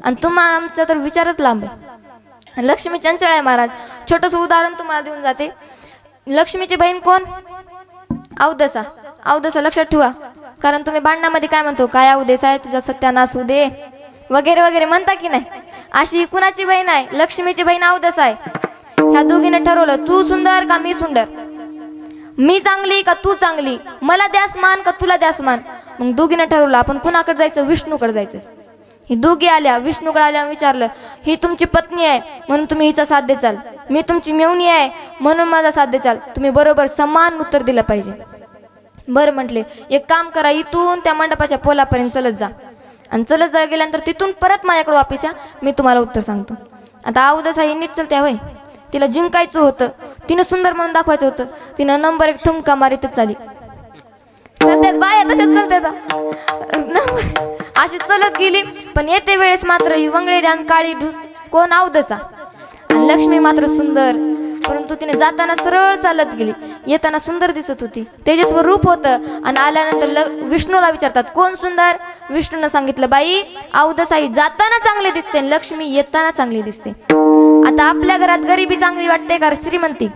आणि आमचा तर विचारच लांब आहे. लक्ष्मी चंचळ आहे महाराज. छोटंसं उदाहरण तुम्हाला देऊन जाते. लक्ष्मीची बहीण कोण? अवदसा. अवदसा लक्षात ठेवा, कारण तुम्ही भांडणामध्ये काय म्हणतो, काय अवदेस आहे तुझा सत्यानाश होऊ दे वगैरे वगैरे म्हणता की नाही. अशी कुणाची बहीण आहे? लक्ष्मीची बहीण अवदसा आहे. ह्या दोघीने ठरवलं तू सुंदर का मी सुंदर, मी चांगली का तू चांगली, मला द्यास मान का तुला द्यास मान. मग दोघीने ठरवलं आपण कुणाकडे जायचं? विष्णूकडे जायचं. ही दोघी आल्या, विष्णूकडे आल्या, विचारलं ही तुमची पत्नी आहे म्हणून तुम्ही हिचा साथ देचाल, मी तुमची मेवणी आहे म्हणून माझा साथ देचाल, तुम्ही बरोबर समान उत्तर दिलं पाहिजे. बरं म्हटले, एक काम करा, इथून त्या मंडपाच्या पोलापर्यंत चलत जा आणि चलत जा गेल्यानंतर तिथून परत माझ्याकडे वापिस या, मी तुम्हाला उत्तर सांगतो. आता अवदसा ही नीट चलते होय, तिला जिंकायचं होतं, तिनं सुंदर म्हणून दाखवायचं होतं, तिनं नंबर 1 ठुमका मारीतच चाली. चलत्यात बाया तशाच चलत्यात, अशी चलत गेली. पण येते वेळेस मात्र ही वंगळेली आणि काळी ढूस कोण अवदसा, आणि लक्ष्मी मात्र सुंदर, परंतु तिने जाताना सरळ चालत गेली, येताना सुंदर दिसत होती, तेजस्वर रूप होतं. आणि आल्यानंतर विष्णूला विचारतात कोण सुंदर, विष्णूनं सांगितलं बाई अवदसाई जाताना चांगले दिसते, लक्ष्मी येताना चांगली दिसते. आता आपल्या घरात गरिबी चांगली वाटते का श्रीमंती?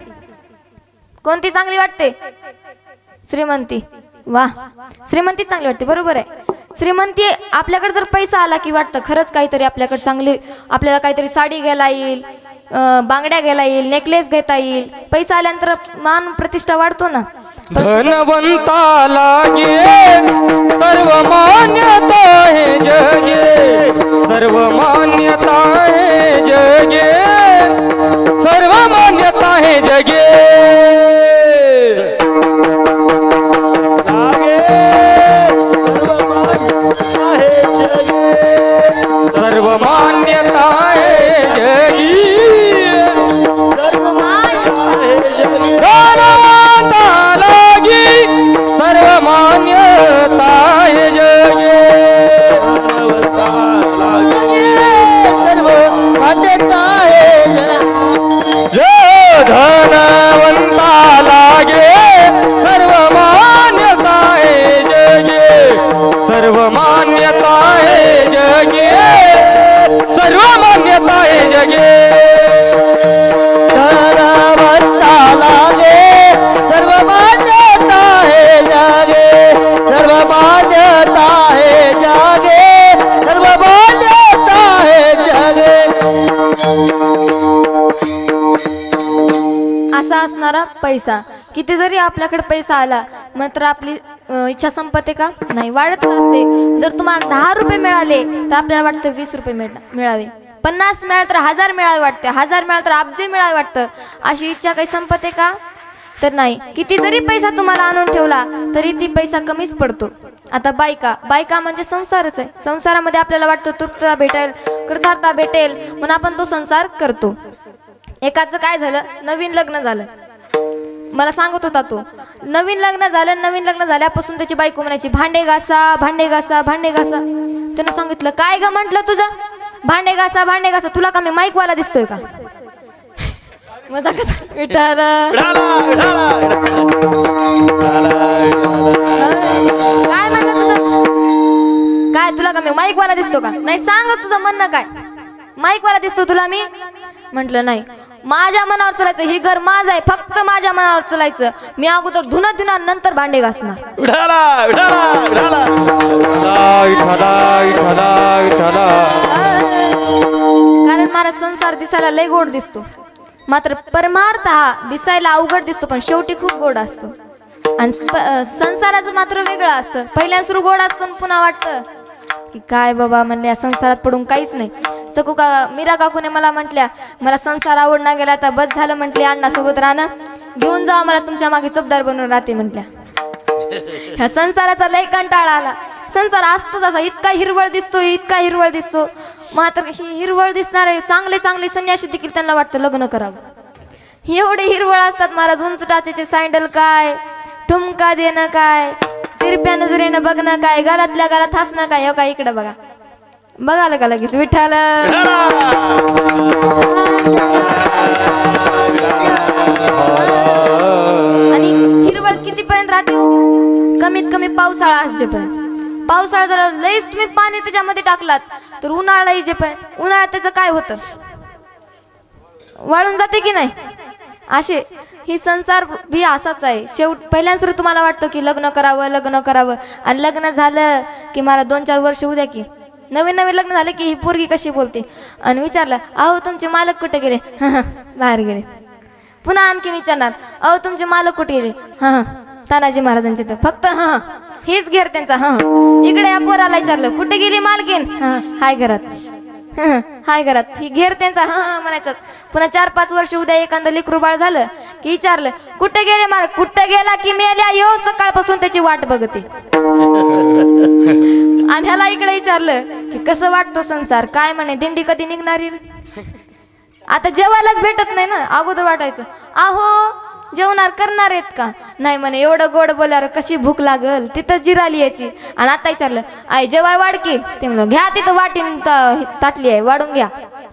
कोणती चांगली वाटते? श्रीमंती. वा, श्रीमंती चांगली वाटते, बरोबर आहे. श्रीमंती आपल्याकडे जर पैसा आला की वाटतं खरंच काहीतरी आपल्याकडे चांगली, आपल्याला काहीतरी साडी घ्यायला येईल, बांगड्या घ्यायला येईल, नेकलेस घेता येईल. पैसा आल्यानंतर मान प्रतिष्ठा वाढतो ना.
धनवंता लागे सर्व मान्यता है जगे, सर्व मान्यता है जगे, सर्व मान्यता है जगे. सर्व मान्यता है जगी, धनवंता लागी सर्व मान्यता है जगी, सर्व मान्यता है जगी, धनवंता लागे सर्व मान्यता है जगी, सर्व मान्यता है जगी, सर्व मान्यता है जगे. धनवंता लागे सर्व मान्यता है जगे, सर्व मान्यता है जगे, सर्व मान्यता है जगे.
असा असणारा पैसा, किती जरी आपल्याकडे पैसा आला मात्र आपली इच्छा संपते का? नाही, वाढतच असते. जर तुम्हाला 10 रुपये मिळाले तर आपल्याला वाटतं 20 रुपये मिळावे, 50 मिळाले तर 1000 मिळावे वाटते, 1000 मिळाले तर अब्जे मिळावे वाटतं. अशी इच्छा काही संपते का? तर नाही. किती जरी पैसा तुम्हाला आणून ठेवला तरी ती पैसा कमीच पडतो. आता बायका म्हणजे संसारच आहे. संसारामध्ये आपल्याला वाटतं तृप्तता भेटेल, कृतार्थता भेटेल म्हणून आपण तो संसार करतो. एकाचं काय झालं, नवीन लग्न झालं, मला सांगत होता तो, नवीन लग्न झाल्यापासून त्याची बायको म्हणायची भांडे घासा भांडे घासा भांडे घासा. त्यानं सांगितलं काय ग म्हटलं तुझं, भांडे घासा भांडे घासा, तुला का मी माईकवाला दिसतोय का? मजा विठाला काय म्हणलं तुझं, काय तुला का मी माईकवाला दिसतो का? नाही, सांग तुझं म्हणणं काय, माईकवाला दिसतो तुला मी? म्हटलं नाही, माझ्या मनावर चालायचं, ही घर माझं आहे, फक्त माझ्या मनावर चालायचं. मी अगोदर धुणार नंतर भांडे घासणार. कारण मला संसार दिसायला लय गोड दिसतो, मात्र परमार्थ हा दिसायला अवघड दिसतो पण शेवटी खूप गोड असतो. आणि संसाराचं मात्र वेगळं असतं. पहिल्या सुरू गोड असतं पुन्हा वाटतं की काय बाबा, म्हणले या संसारात पडून काहीच नाही. मीरा काकूने मला म्हटल्या, मला संसार आवडना गेला तर बस झालं म्हटले, अण्णा सोबत राहणं, घेऊन जावा मला तुमच्या मागे चोपदार बनवून राहते म्हटल्या. ह्या संसाराचा लय कंटाळा आला. संसार असतोच असा, इतका हिरवळ दिसतो, मात्र ही हिरवळ दिसणारे चांगले संन्यासी देखील त्यांना वाटतं लग्न करावं. एवढे हिरवळ असतात महाराज, उंच टाचेचे सँडल काय, ठुमका देणं काय, तिरप्या नजरेनं बघणं काय, घरातल्या घरात हसणं काय. हो काय इकडं बघा, बघालं का लगेच विठाल. आणि हिरवळ कितीपर्यंत राहते? कमीत कमी पावसाळा असजेपर्यंत. पावसाळा जर लईच तुम्ही पाणी त्याच्यामध्ये टाकलात तर उन्हाळा येजेपर्यंत, उन्हाळ्यात त्याचं काय होतं, वाळून जाते की नाही. असे ही संसार भी असाच आहे. पहिल्यांदा सुरू तुम्हाला वाटतं की लग्न करावं आणि लग्न झालं की मला 2-4 वर्ष होऊ द्या की. नवीन लग्न झालं की ही पोरगी कशी बोलते. आणि विचारलं अहो तुमचे मालक कुठे गेले? बाहेर गेले. पुन्हा आणखी विचारणार अहो तुमचे मालक कुठे गेले? तानाजी महाराजांचे तर फक्त हेच घेर त्यांचा. हा इकडे या पोराला विचारलं कुठे गेली मालकीन, हा हाय घरात. हाय घरात ही घेर त्यांचा. हा म्हणायचं. पुन्हा 4-5 वर्ष उद्या एखादं लेकरू बाळ झालं की विचारलं कुठे गेले मार, कुठे गेला की मेल्या यो सकाळपासून त्याची वाट बघते. आणि ह्याला इकडे विचारलं की कसं वाटतो संसार, काय म्हणे दिंडी कधी निघणारी. आता जेवायलाच भेटत नाही ना. अगोदर वाटायचं आहो जेवणार करणार आहेत का, नाही म्हणे एवढं गोड बोल्यावर कशी भूक लागल, तिथं जिराली याची. आणि आता विचारलं आई जेवाय वाढकी, ते म्हणलं घ्या तिथं वाटीन ताटली आहे वाढून घ्या,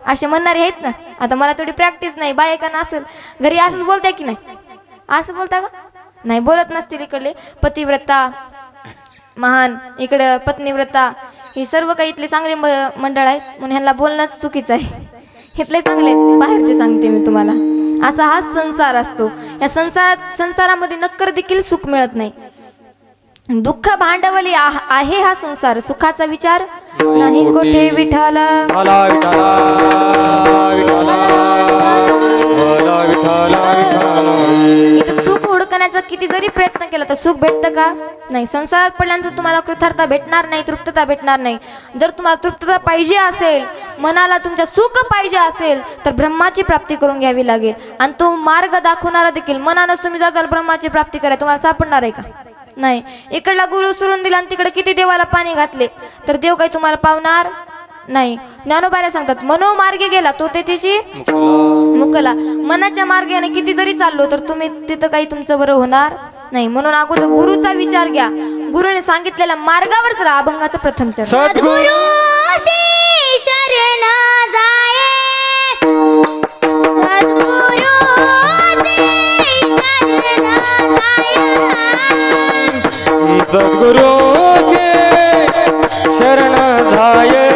असे म्हणणारे आहेत ना. आता मला थोडी प्रॅक्टिस नाही, बायकांना असेल घरी असंच बोलताय की नाही, असं बोलता का नाही, बोलत नसतील. इकडले पतिव्रता महान, इकडं पत्नीव्रता, ही सर्व काही इथले चांगले मंडळ आहेत म्हणून ह्यांना बोलणंच चुकीचं आहे. इथले चांगले आहेत, बाहेरचे सांगते मी तुम्हाला. असा हा संसार असतो. या संसारामध्ये नक्कर देखील सुख मिळत नाही. दुःख भांडवली आहे हा संसार, सुखाचा विचार नाही कोठे विठाला.
विठाला विठाला विठाला विठाला विठाला.
इथं सुख हुडकण्याचा किती जरी प्रयत्न केला तर सुख भेटतं का, नाही. संसारात पडल्यानंतर तुम्हाला कृतार्थता भेटणार नाही, तृप्तता भेटणार नाही. जर तुम्हाला तृप्तता पाहिजे असेल, मनाला तुमच्या सुख पाहिजे असेल तर ब्रह्माची प्राप्ती करून घ्यावी लागेल. आणि तो मार्ग दाखवणारा देखील मनानच तुम्ही जाल ब्रह्माची प्राप्ती करा, तुम्हाला सापडणार आहे का, नाही. इकडला गुरु सोडून दिला आणि तिकडे किती देवाला पाणी घातले तर देव काही तुम्हाला पावणार नाही. ज्ञानोबाऱ्या सांगतात मनोमार्गे गेला तो तेथेशी मुकला. मनाच्या मार्गाने किती जरी चाललो तर तुम्ही तिथं काही तुमचं बरं होणार नाही. म्हणून अगोदर गुरुचा विचार घ्या, गुरुने सांगितलेल्या मार्गावरच राहा. अभंगाचं प्रथम चरण.
सद्गुरु
शरण जाये, सद्गुरु शरण जाये,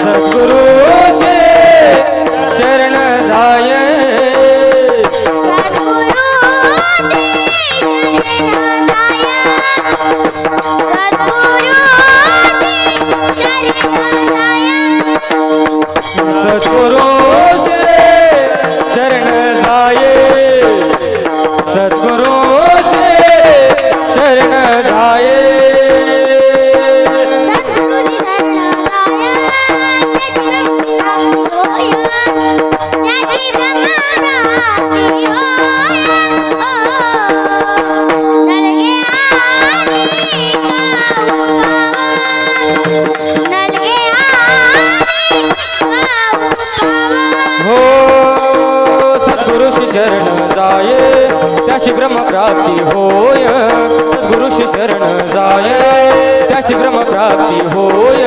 सद्गुरुचे शरण जाये, सद्गुरुचे शरण जाये, सद्गुरुचे शरण जाये, सद्गुरुचे शरण जाये. हो सद्गुरुशी शरण जाये त्याशी ब्रह्मप्राप्ती होय, सद्गुरुशी शरण जाये त्याशी ब्रह्मप्राप्ती होय,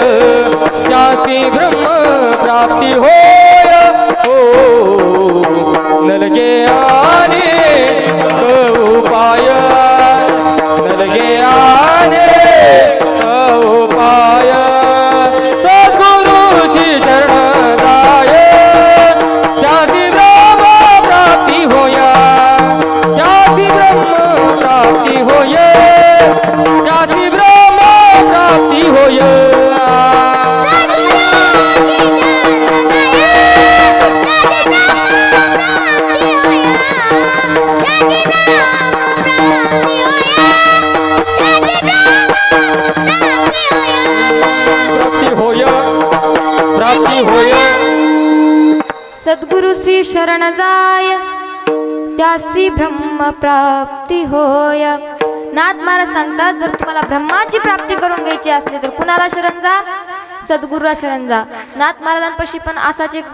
त्याशी ब्रह्मप्राप्ती होय. हो नलगे आले उपाय, नलगे आले उपाय, सद्गुरुशी शरण जाये त्याची ब्रह्मप्राप्ती होय, त्याची ब्रह्मप्राप्ती होय, त्याची ब्रह्मप्राप्ती होय. प्राप्ती होय, प्राप्ती होय.
सद्गुरुसी शरण जाय त्यासी ब्रह्म प्राप्ती होय. नाथ महाराज सांगतात जर तुम्हाला ब्रह्माची प्राप्ती करून घ्यायची असली तर कुणाला शरण जा, सद्गुरूला शरण जा. नाथ महाराजांपाशी पण असाच एक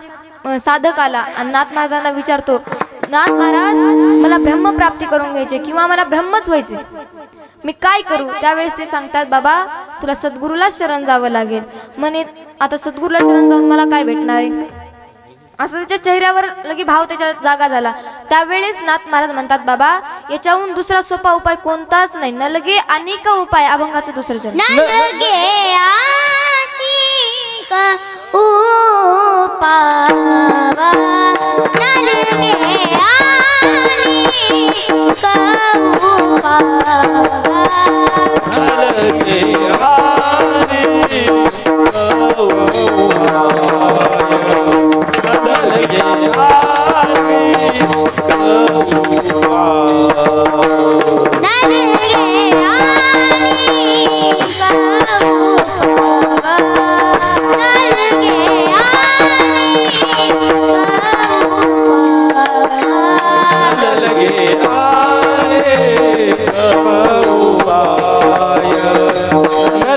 साधक आला आणि नाथ महाराजांना विचारतो, नाथ महाराज मला ब्रह्मप्राप्ती करून घ्यायची किंवा मला ब्रह्मच व्हायचे, मी काय करू. त्यावेळेस ते सांगतात बाबा तुला सद्गुरूला शरण जावं लागेल. म्हणे आता सद्गुरूला शरण जाऊन मला काय भेटणार आहे, असं त्याच्या चेहऱ्यावर लगे भाव त्याच्या जागा झाला. त्यावेळेस नाथ महाराज म्हणतात बाबा याच्याहून दुसरा सोपा उपाय कोणताच नाही, नलगे अनेक उपाय. अभंगाचं दुसरं चरण.
नलगे अनेक उपाय, नलगे अनेक उपाय.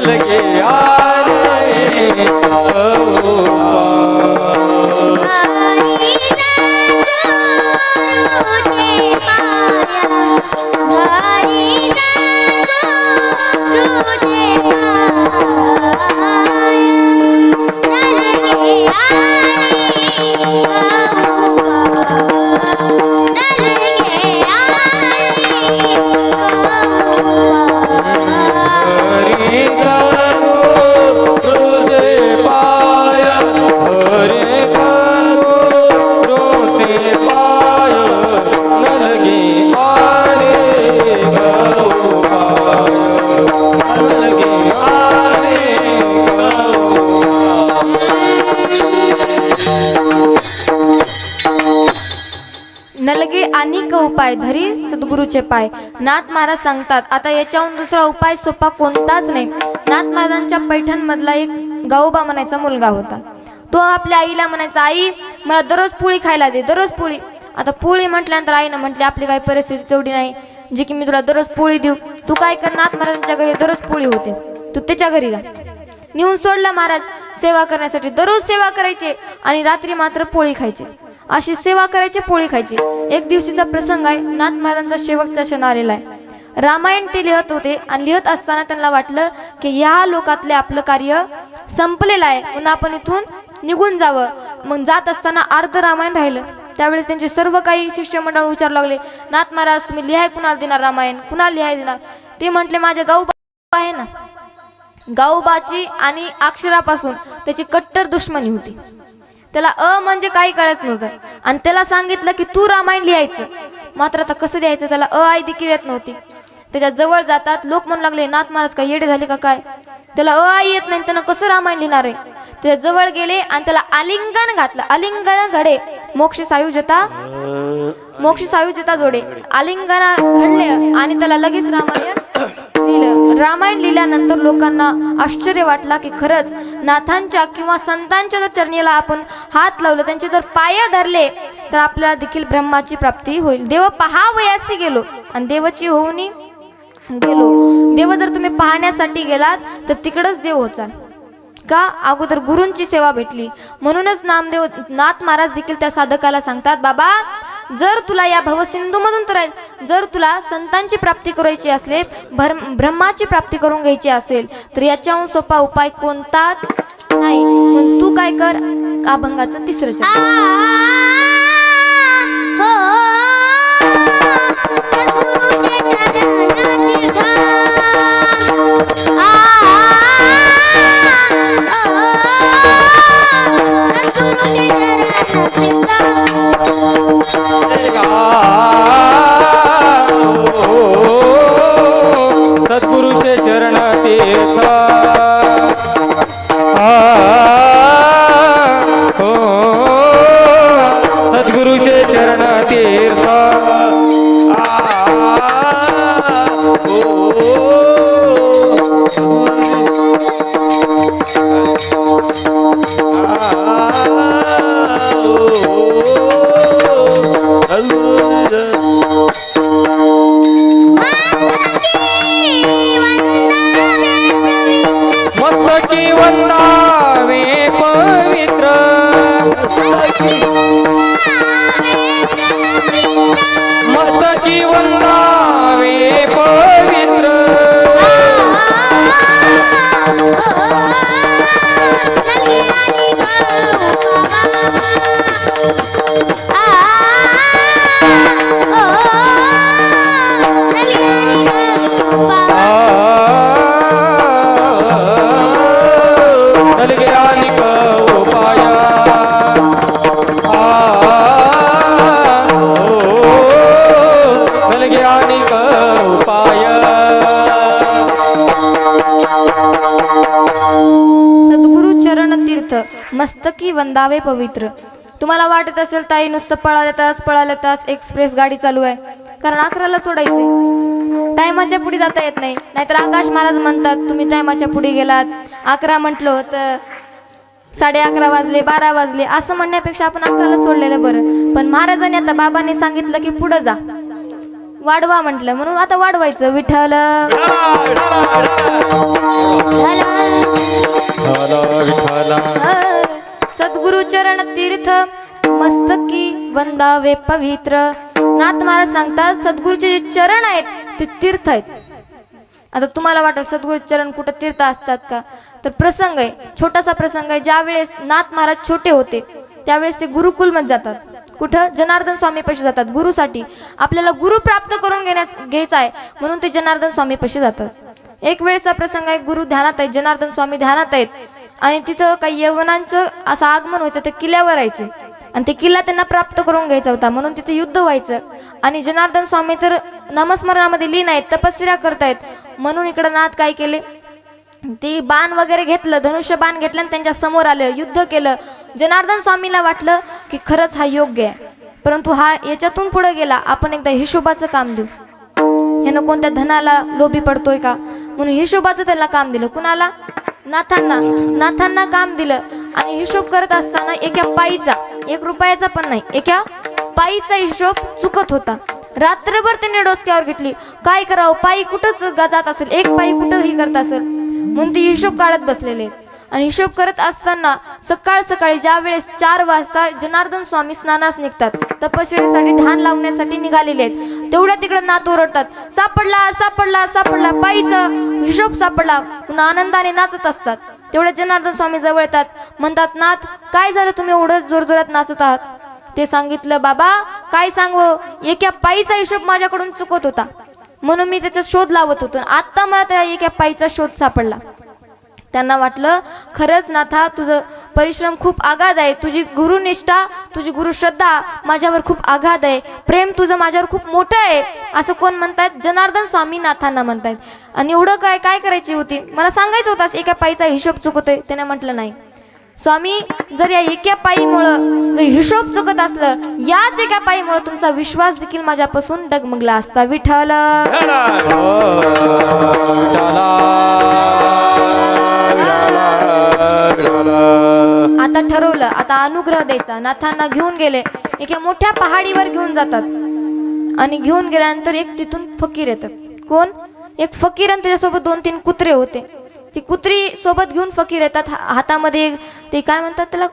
नलगे आले हरी जाणो तुझे पाय हरी जाणो तुझे पाय नलगे आले गौपाय नलगे आले
नलगे अनेक उपाय धरी सद्गुरूचे पाय. नाथ महाराज सांगतात आता याच्याहून दुसरा उपाय सोपा कोणताच नाही. नाथ महाराजांच्या पैठण मधला एक गावोबा म्हणायचा मुलगा होता. तो आपल्या आईला म्हणायचा, आई मला दररोज पोळी खायला दे, दररोज पोळी. आता पोळी म्हटल्यानंतर आईनं म्हटली आपली काही परिस्थिती तेवढी नाही जी की मी तुला दररोज पोळी देऊ. तू काय कर, नाथ महाराजांच्या घरी दररोज पोळी होते, तू त्याच्या घरी राह. नेऊन सोडला महाराज सेवा करण्यासाठी. दररोज सेवा करायचे आणि रात्री मात्र पोळी खायचे. अशी सेवा करायची, पोळी खायची. एक दिवशीचा प्रसंग आहे. नाथ महाराजांचा शेवटचा क्षण आलेला आहे. रामायण ते लिहत होते आणि लिहत असताना त्यांना वाटलं की या लोकातले आपलं कार्य संपलेलं आहे, पुन्हा आपण इथून निघून जावं. मग जात असताना अर्ध रामायण राहिलं. त्यावेळेस त्यांचे सर्व काही शिष्यमंडळ विचारू लागले, नाथ महाराज तुम्ही लिहाय कुणाला देणार रामायण, कुणाला लिहाय देणार? ते म्हटले माझे गावोबा आहे ना. गावोबाची आणि अक्षरापासून त्याची कट्टर दुश्मनी होती. त्याला म्हणजे काही कळत नव्हतं आणि त्याला सांगितलं की तू रामायण लिहायचं. मात्र आता कसं लिहायचं त्याला आई देखील येत नव्हती. त्याच्या जवळ जातात लोक म्हणू लागले, नाथ महाराज काय येडे झाले का काय, त्याला आई येत नाही, त्यानं कसं रामायण लिहिणार आहे? त्याच्या जवळ गेले आणि त्याला आलिंगन घातलं. आलिंगन घडे मोक्ष सायुज्यता जोडे. आलिंगन घडले आणि त्याला लगेच रामायण लिहिलं. रामायण लिहिल्यानंतर लोकांना आश्चर्य वाटला की खरंच नाथांच्या किंवा संतांच्या जर चरणीला आपण हात लावलं, त्यांचे जर पाय धरले तर आपल्याला देखील ब्रह्माची प्राप्ती होईल. देव पहावयासी गेलो आणि देवाची होऊन गेलो. देव जर तुम्ही पाहण्यासाठी गेलात तर तिकडच देव होचाल का? अगोदर गुरूंची सेवा भेटली. म्हणूनच नामदेव नाथ महाराज देखील त्या साधकाला सांगतात, बाबा जर तुला या भवसिंधूमधून तर जर तुला संतांची प्राप्ती करायची असेल, ब्रह्माची प्राप्ती करून घ्यायची असेल तर याच्याहून सोपा उपाय कोणताच नाही. मग तू काय कर, अभंगाचं तिसरं
सद्गुरुचे चरण तीर्थ सद्गुरुचे चरण तीर्थ मस्तकी वंदावे पवित्र मस्तकी वंदावे पवित्र
सद्गुरु चरण तीर्थ मस्तकी वंदावे पवित्र. तुम्हाला वाटत असेल ताई नुसतं पळाले तास एक्सप्रेस गाडी चालू आहे, कारण 11ला सोडायचे, टायमाच्या पुढे जाता येत नाही. नाहीतर आकाश महाराज म्हणतात तुम्ही टायमाच्या पुढे गेलात, 11 म्हटलं तर 11:30 वाजले, 12 वाजले असं म्हणण्यापेक्षा आपण 11ला सोडलेलं बरं. पण महाराजांनी आता बाबांनी सांगितलं की पुढं जा, वाढवा म्हटलं म्हणून आता वाढवायचं. विठ्ठल सद्गुरु चरण तीर्थ मस्तकी वंदावे पवित्र. नाथ महाराज सांगतात सद्गुरूचे जे चरण आहेत ते तीर्थ आहेत. आता तुम्हाला वाटत सद्गुरू चरण कुठं तीर्थ असतात का? तर प्रसंग आहे, छोटासा प्रसंग आहे. ज्या वेळेस नाथ महाराज छोटे होते त्यावेळेस ते गुरुकुल मध्ये जातात. कुठं? जनार्दन स्वामी पाशी जातात. गुरुसाठी आपल्याला गुरु प्राप्त करून घ्यायचा आहे म्हणून ते जनार्दन स्वामी पाशी जातात. एक वेळेचा प्रसंग आहे, गुरु ध्यानात आहेत, जनार्दन स्वामी ध्यानात आहेत आणि तिथं काही यवनांचं असं आगमन व्हायचं. ते किल्ल्यावर यायचे आणि ते किल्ला त्यांना प्राप्त करून घ्यायचा होता म्हणून तिथे युद्ध व्हायचं. आणि जनार्दन स्वामी तर नामस्मरणामध्ये लीन आहेत, तपस्या करतायत. म्हणून इकडं नाथ काय केले, ते बाण वगैरे घेतलं, धनुष्य बाण घेतलं आणि त्यांच्या समोर आलं, युद्ध केलं. जनार्दन स्वामीला वाटलं की खरंच हा योग्य आहे, परंतु हा याच्यातून पुढे गेला, आपण एकदा हिशोबाचं काम देऊ. ह्यानं कोणत्या धनाला लोभी पडतोय का म्हणून हिशोबाचं त्याला काम दिलं. कुणाला? नाथांना काम दिलं. आणि हिशोब करत असताना एका पायीचा, 1 रुपयाचा पण नाही, एका पायीचा हिशोब चुकत होता. रात्रभर त्यांनी डोसक्यावर घेतली, काय करावं, पायी कुठंच जात असेल, एक पायी कुठंही करत असेल म्हणून ते हिशोब काढत बसलेले. आणि हिशोब करत असताना सकाळी ज्या वेळेस 4 वाजता जनार्दन स्वामी स्नानास निघतात, तपश्चर्येसाठी ध्यान लावण्यासाठी निघालेले आहेत, तेवढ्या तिकडे नाथ ओरडतात, सापडला पायीचा हिशोब सापडला. पुन्हा आनंदाने नाचत असतात. तेवढ्या जनार्दन स्वामी जवळ येतात, म्हणतात, नाथ काय झालं, तुम्ही एवढं जोरजोरात नाचत आहात? ते सांगितलं, बाबा काय सांगू, एका पायीचा हिशोब माझ्याकडून चुकत होता म्हणून मी त्याचा शोध लावत होतो. आता मला त्या एका पायीचा शोध सापडला. त्यांना वाटलं खरंच नाथा तुझं परिश्रम खूप आगाध आहे, तुझी गुरुनिष्ठा, तुझी गुरुश्रद्धा माझ्यावर खूप आगाध आहे, प्रेम तुझं माझ्यावर खूप मोठं आहे. असं कोण म्हणतायत? जनार्दन स्वामी नाथांना म्हणतायत. आणि एवढं काय करायची होती, मला सांगायचं होतं एका पायीचा हिशोब चुकतोय. त्याने म्हटलं नाही स्वामी, जर या एका पायीमुळं जर हिशोब चुकत असलं, याच एका पायीमुळं तुमचा विश्वास देखील माझ्यापासून डगमगला असता. विठ्ठल आता ठरवलं, आता अनुग्रह द्यायचा. नाथांना घेऊन गेले, एका मोठ्या पहाडीवर घेऊन जातात. आणि घेऊन गेल्यानंतर एक तिथून फकीर येतात. कोण? एक फकीर आणि त्याच्यासोबत 2-3 कुत्रे होते. ती कुत्री सोबत घेऊन फकीर येतात. हातामध्ये ते काय म्हणतात त्याला,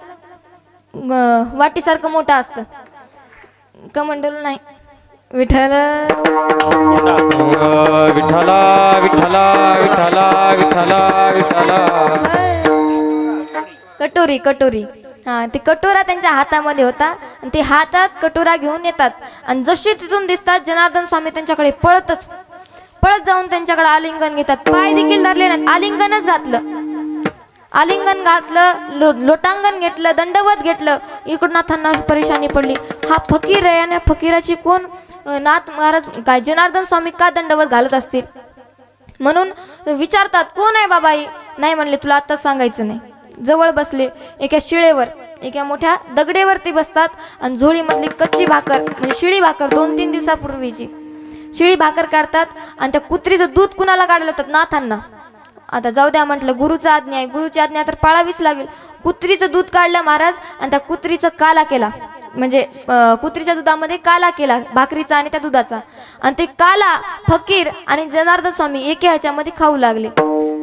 वाटीसारखं मोठं असतं, कमंडल नाही, विठ्ठल
विठ्ठला विठ्ठला विठ्ठला विठ्ठला विठ्ठला.
कटोरी हा, ती कटोरा त्यांच्या हातामध्ये होता आणि ते हातात कटोरा घेऊन येतात. आणि जसे तिथून दिसतात जनार्दन स्वामी त्यांच्याकडे पळत जाऊन त्यांच्याकडे आलिंगन घेतात. पाय देखील धरले नाहीत, आलिंगन घातलं, लोटांगण घेतलं, दंडवत घेतलं. इकडून नाथांना परेशानी पडली, हा फकीर आहे आणि फकीराची कोण, नाथ महाराज काय जनार्दन स्वामी का दंडवत घालत असतील म्हणून विचारतात, कोण आहे बाबा ही? नाही म्हणले, तुला आत्ताच सांगायचं नाही. जवळ बसले, एका शिळेवर, एका मोठ्या दगडेवरती बसतात आणि झोळीमधली कच्ची भाकर म्हणजे शिळी भाकर 2-3 दिवसापूर्वीची शिळी भाकर काढतात. आणि त्या कुत्रीचं दूध कुणाला काढलं होतं? नाथांना. आता जाऊ द्या म्हटलं, गुरुचा आज्ञा आहे, गुरुची आज्ञा तर पाळावीच लागेल. कुत्रीचं दूध काढलं महाराज आणि त्या कुत्रीचं काला केला, म्हणजे कुत्रीच्या दुधामध्ये काला केला, भाकरीचा आणि त्या दुधाचा. आणि ते काला फकीर आणि जनार्दन स्वामी एके ह्याच्यामध्ये खाऊ लागले.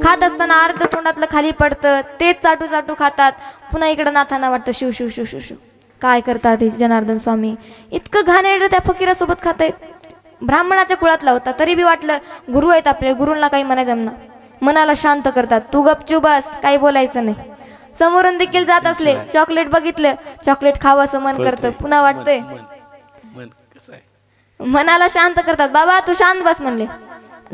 खात असताना अर्ध तोंडातलं खाली पडतं, तेच चाटू खातात. पुन्हा इकडं नाथांना वाटतं, शिव शिव शिव शिव शिव, काय करतात हे जनार्दन स्वामी, इतकं घाणेरडं त्या फकीरासोबत खातायत. ब्राह्मणाच्या कुळातला होता, तरी बी वाटलं गुरु आहेत आपले, गुरूंना काही म्हणायचं ना. मनाला शांत करतात, तू गपचूप बस, काही बोलायचं नाही. समोरून देखील जात असले, चॉकलेट बघितलं, चॉकलेट खावंसं मन करतं. पुन्हा वाटतंय, मनाला शांत करतात, बाबा तू शांत बस म्हणले,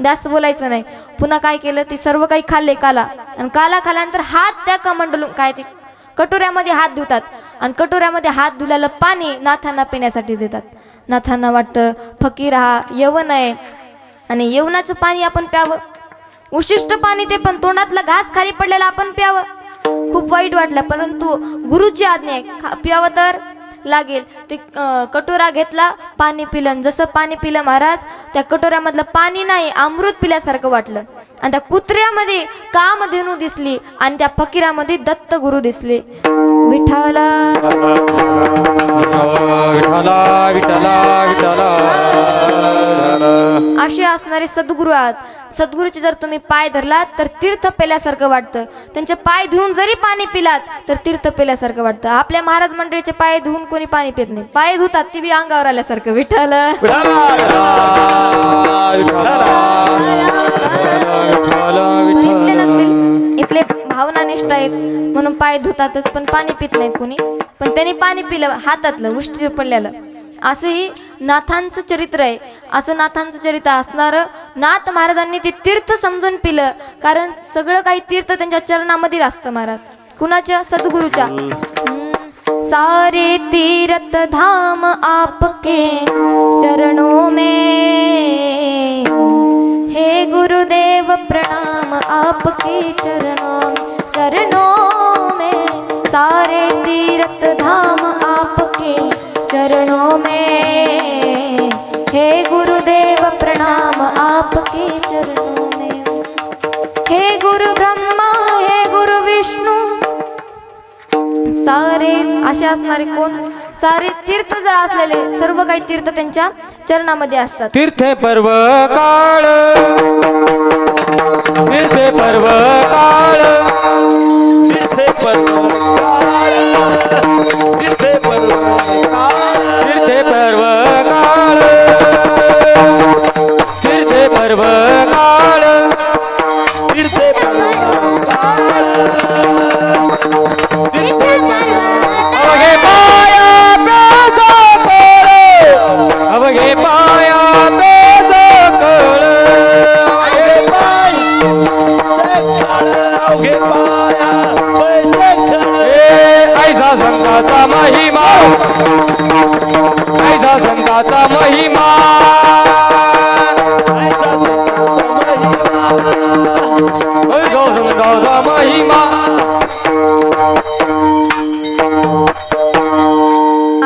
जास्त बोलायचं नाही. पुन्हा काय केलं, ते सर्व काही खाल्ले काला. आणि काला खाल्यानंतर हात त्या कमंडलून काय ते कटोऱ्यामध्ये हात धुतात आणि कटोऱ्यामध्ये हात धुल्याला पाणी नाथांना पिण्यासाठी देतात. नाथांना वाटतं फकीर हा यवन आहे आणि यवनाचं पाणी आपण प्यावं, उशिष्ट पाणी, ते पण तोंडातला घास खाली पडलेला आपण प्यावं. खूप वाईट वाटलं, परंतु गुरुची आज्ञा आहे, प्यावं तर लागेल. ते कटोरा घेतला, पाणी पिलं. जसं पाणी पिलं महाराज, त्या कटोऱ्यामधलं पाणी नाही, अमृत पिल्यासारखं वाटलं. आणि त्या कुत्र्यामध्ये कामधेनू दिसली आणि त्या फकीरामध्ये दत्त गुरु दिसले. विठ्ठला
विठ्ठला विठ्ठला विठ्ठला
असे असणारे सद्गुरू आहात. सद्गुरूचे जर तुम्ही पाय धरलात तर तीर्थ पेल्यासारखं वाटतं. त्यांचे पाय धुवून जरी पाणी पिलात तर तीर्थ पेल्यासारखं वाटतं. आपल्या महाराज मंडळीचे पाय धुवून कोणी पाणी पित नाही. पाय धुतात ती बी अंगावर आल्यासारखं. विठ्ठल इथले नसतील, इथले भावनानिष्ठ आहेत म्हणून पाय धुतातच पण पाणी पित नाहीत कोणी. पण त्यांनी पाणी पिलं हातातलं उष्टी पडलेलं. असंही नाथांचं चरित्र आहे. असं नाथांचं चरित्र असणारं नाथ महाराजांनी ते तीर्थ समजून पिलं. कारण सगळं काही तीर्थ त्यांच्या चरणामध्ये असतं महाराज. कुणाच्या? सद्गुरूच्या. सारे तीर्थ धाम आपके चरणों में, हे गुरुदेव प्रणाम आपके चरणों में, सारे तीर्थ धाम आपके चरणों में, हे गुरुदेव प्रणाम आपके चरणों में, हे गुरु ब्रह्मा हे गुरु विष्णू. सारे असे असणारे कोण? सारे तीर्थ जर असलेले सर्व काही तीर्थ त्यांच्या चरणामध्ये असतात.
तीर्थे पर्व काळ, तीर्थे पर्व काळ, तीर्थे पर्व काळ, तीर्थे पर्व काळ, तीर्थे पर्व काळ, तीर्थे पर्व काळ, तीर्थे पर्व काळ. अवघे पाया पेजो कळ, अवघे पाया पेजो कळ, अवघे पाया पेजो कळ. ऐसा संताचा महिमा, ऐसा संताचा महिमा, ऐसा संताचा महिमा.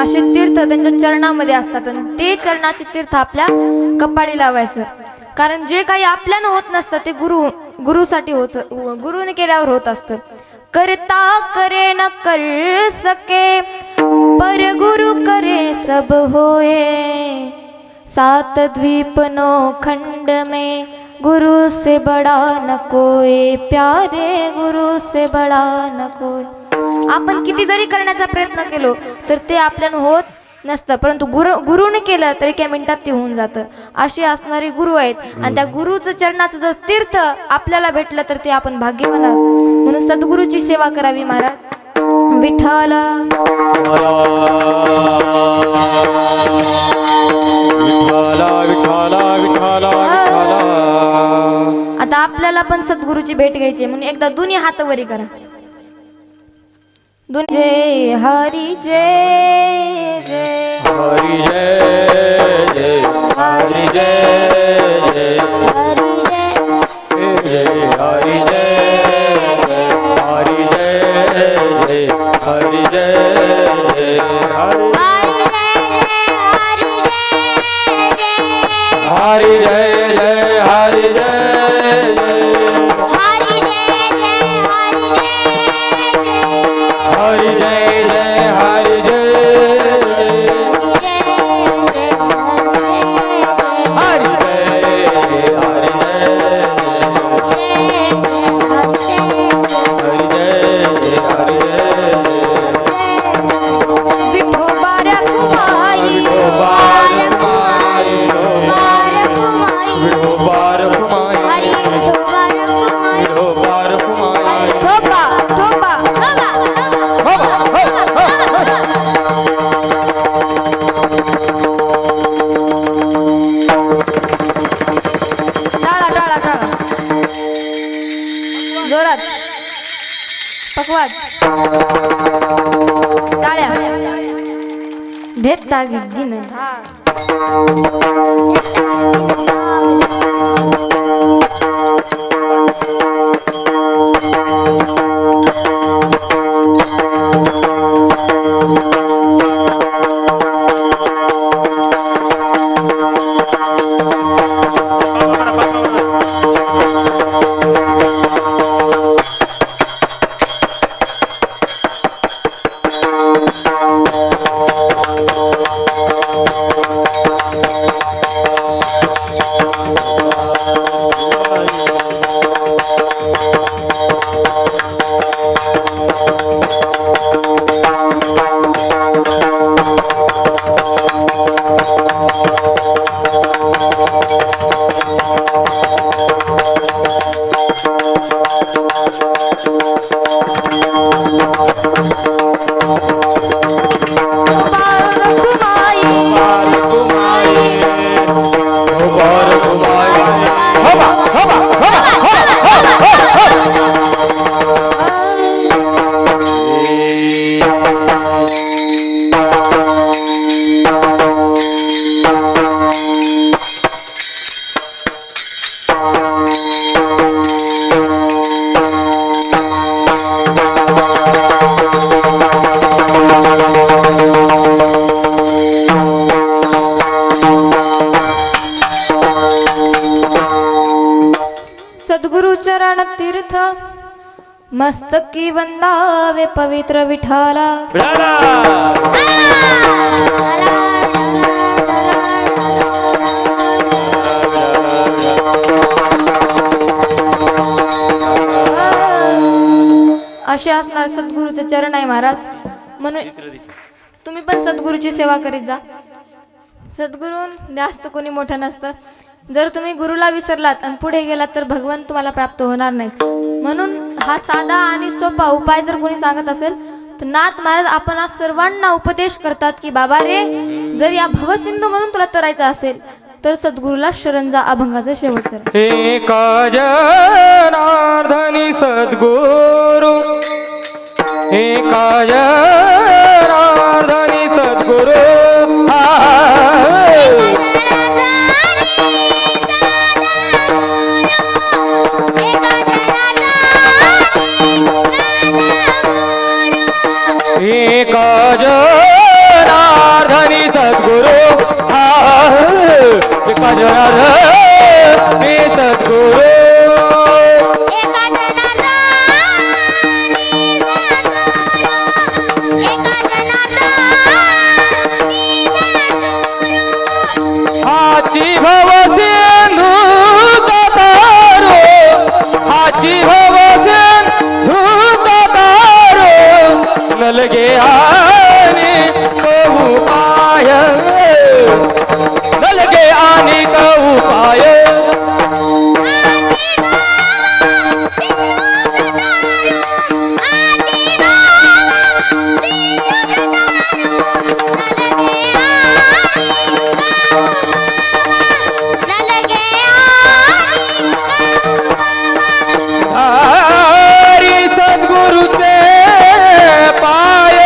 असे तीर्थ त्यांच्या चरणामध्ये असतात आणि ते चरणाचे तीर्थ आपल्या कपाळी लावायचं. कारण जे काही आपल्यानं होत नसतं ते गुरुसाठी होत, गुरुने केल्यावर होत असतं. करता करे न कर सके पर गुरु करे सब होए, सात द्वीप नौ खंड में गुरु से बड़ा न कोई, प्यारे गुरु से बड़ा न कोई. आपण किती जरी करण्याचा प्रयत्न केलो तर ते आपल्याला होत नसतं, परंतु गुरुने केलं तर एका मिनिटात ते होऊन जातं. असे असणारे गुरु आहेत आणि त्या गुरुचं चरणाचं जर तीर्थ आपल्याला भेटलं तर ते आपण भाग्यवान आहोत. म्हणून सद्गुरूची सेवा करावी महाराज. विठ्ठल आता आपल्याला पण सद्गुरूची भेट घ्यायची म्हणून एकदा दोन्ही हात वरी करा. जय हरी जय जय
हरी जय जय हरी जय जय
हरी जय
जय हरी जय जय हरी जय जय हरी जय जय हरी
हरी जय जय
हरी जय जय हरी
हरी जय
जय
हरी जय जय हरी
हरी जय जय हरी
जय
जय हरी जय हरी जय हरी जय
विठोबा रखुमाई
विठोबा रखुमाई विठोबा रखुमाई
धोबा धोबा टाळा टाळा टाळा जोरात पकवाद टाळ्या देता गिद्दीन धा मस्तकी वंदावे पवित्र विठाला. असे असणार सद्गुरूचे चरण आहे महाराज. म्हणून तुम्ही पण सद्गुरूची सेवा करीत जा. सद्गुरून जास्त कोणी मोठं नसतं. जर तुम्ही गुरुला विसरलात आणि पुढे गेलात तर भगवान तुम्हाला प्राप्त होणार नाहीत. म्हणून हा साधा आणि सोपा उपाय जर कोणी सांगत असेल तर नाथ महाराज आपण आज सर्वांना उपदेश करतात की बाबा रे, जर या भवसिंधू मधून तुला तरायचं असेल तर सद्गुरूला शरण जा. अभंगाचा शेवटचा
एका जनार्दनी सद्गुरु, एका जनार्दनी सद्गुरु, एका जनार्दनी सद्गुरु, एका जनार्दनी सद्गुरु, हाची भवसिंधू तारो, हाची भवसिंधू तारो, नलगे आणि कहू पाय, नलगे आणि कहू पाय, हरी सद्गुरूचे पाय,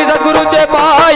सद्गुरूचे पाय.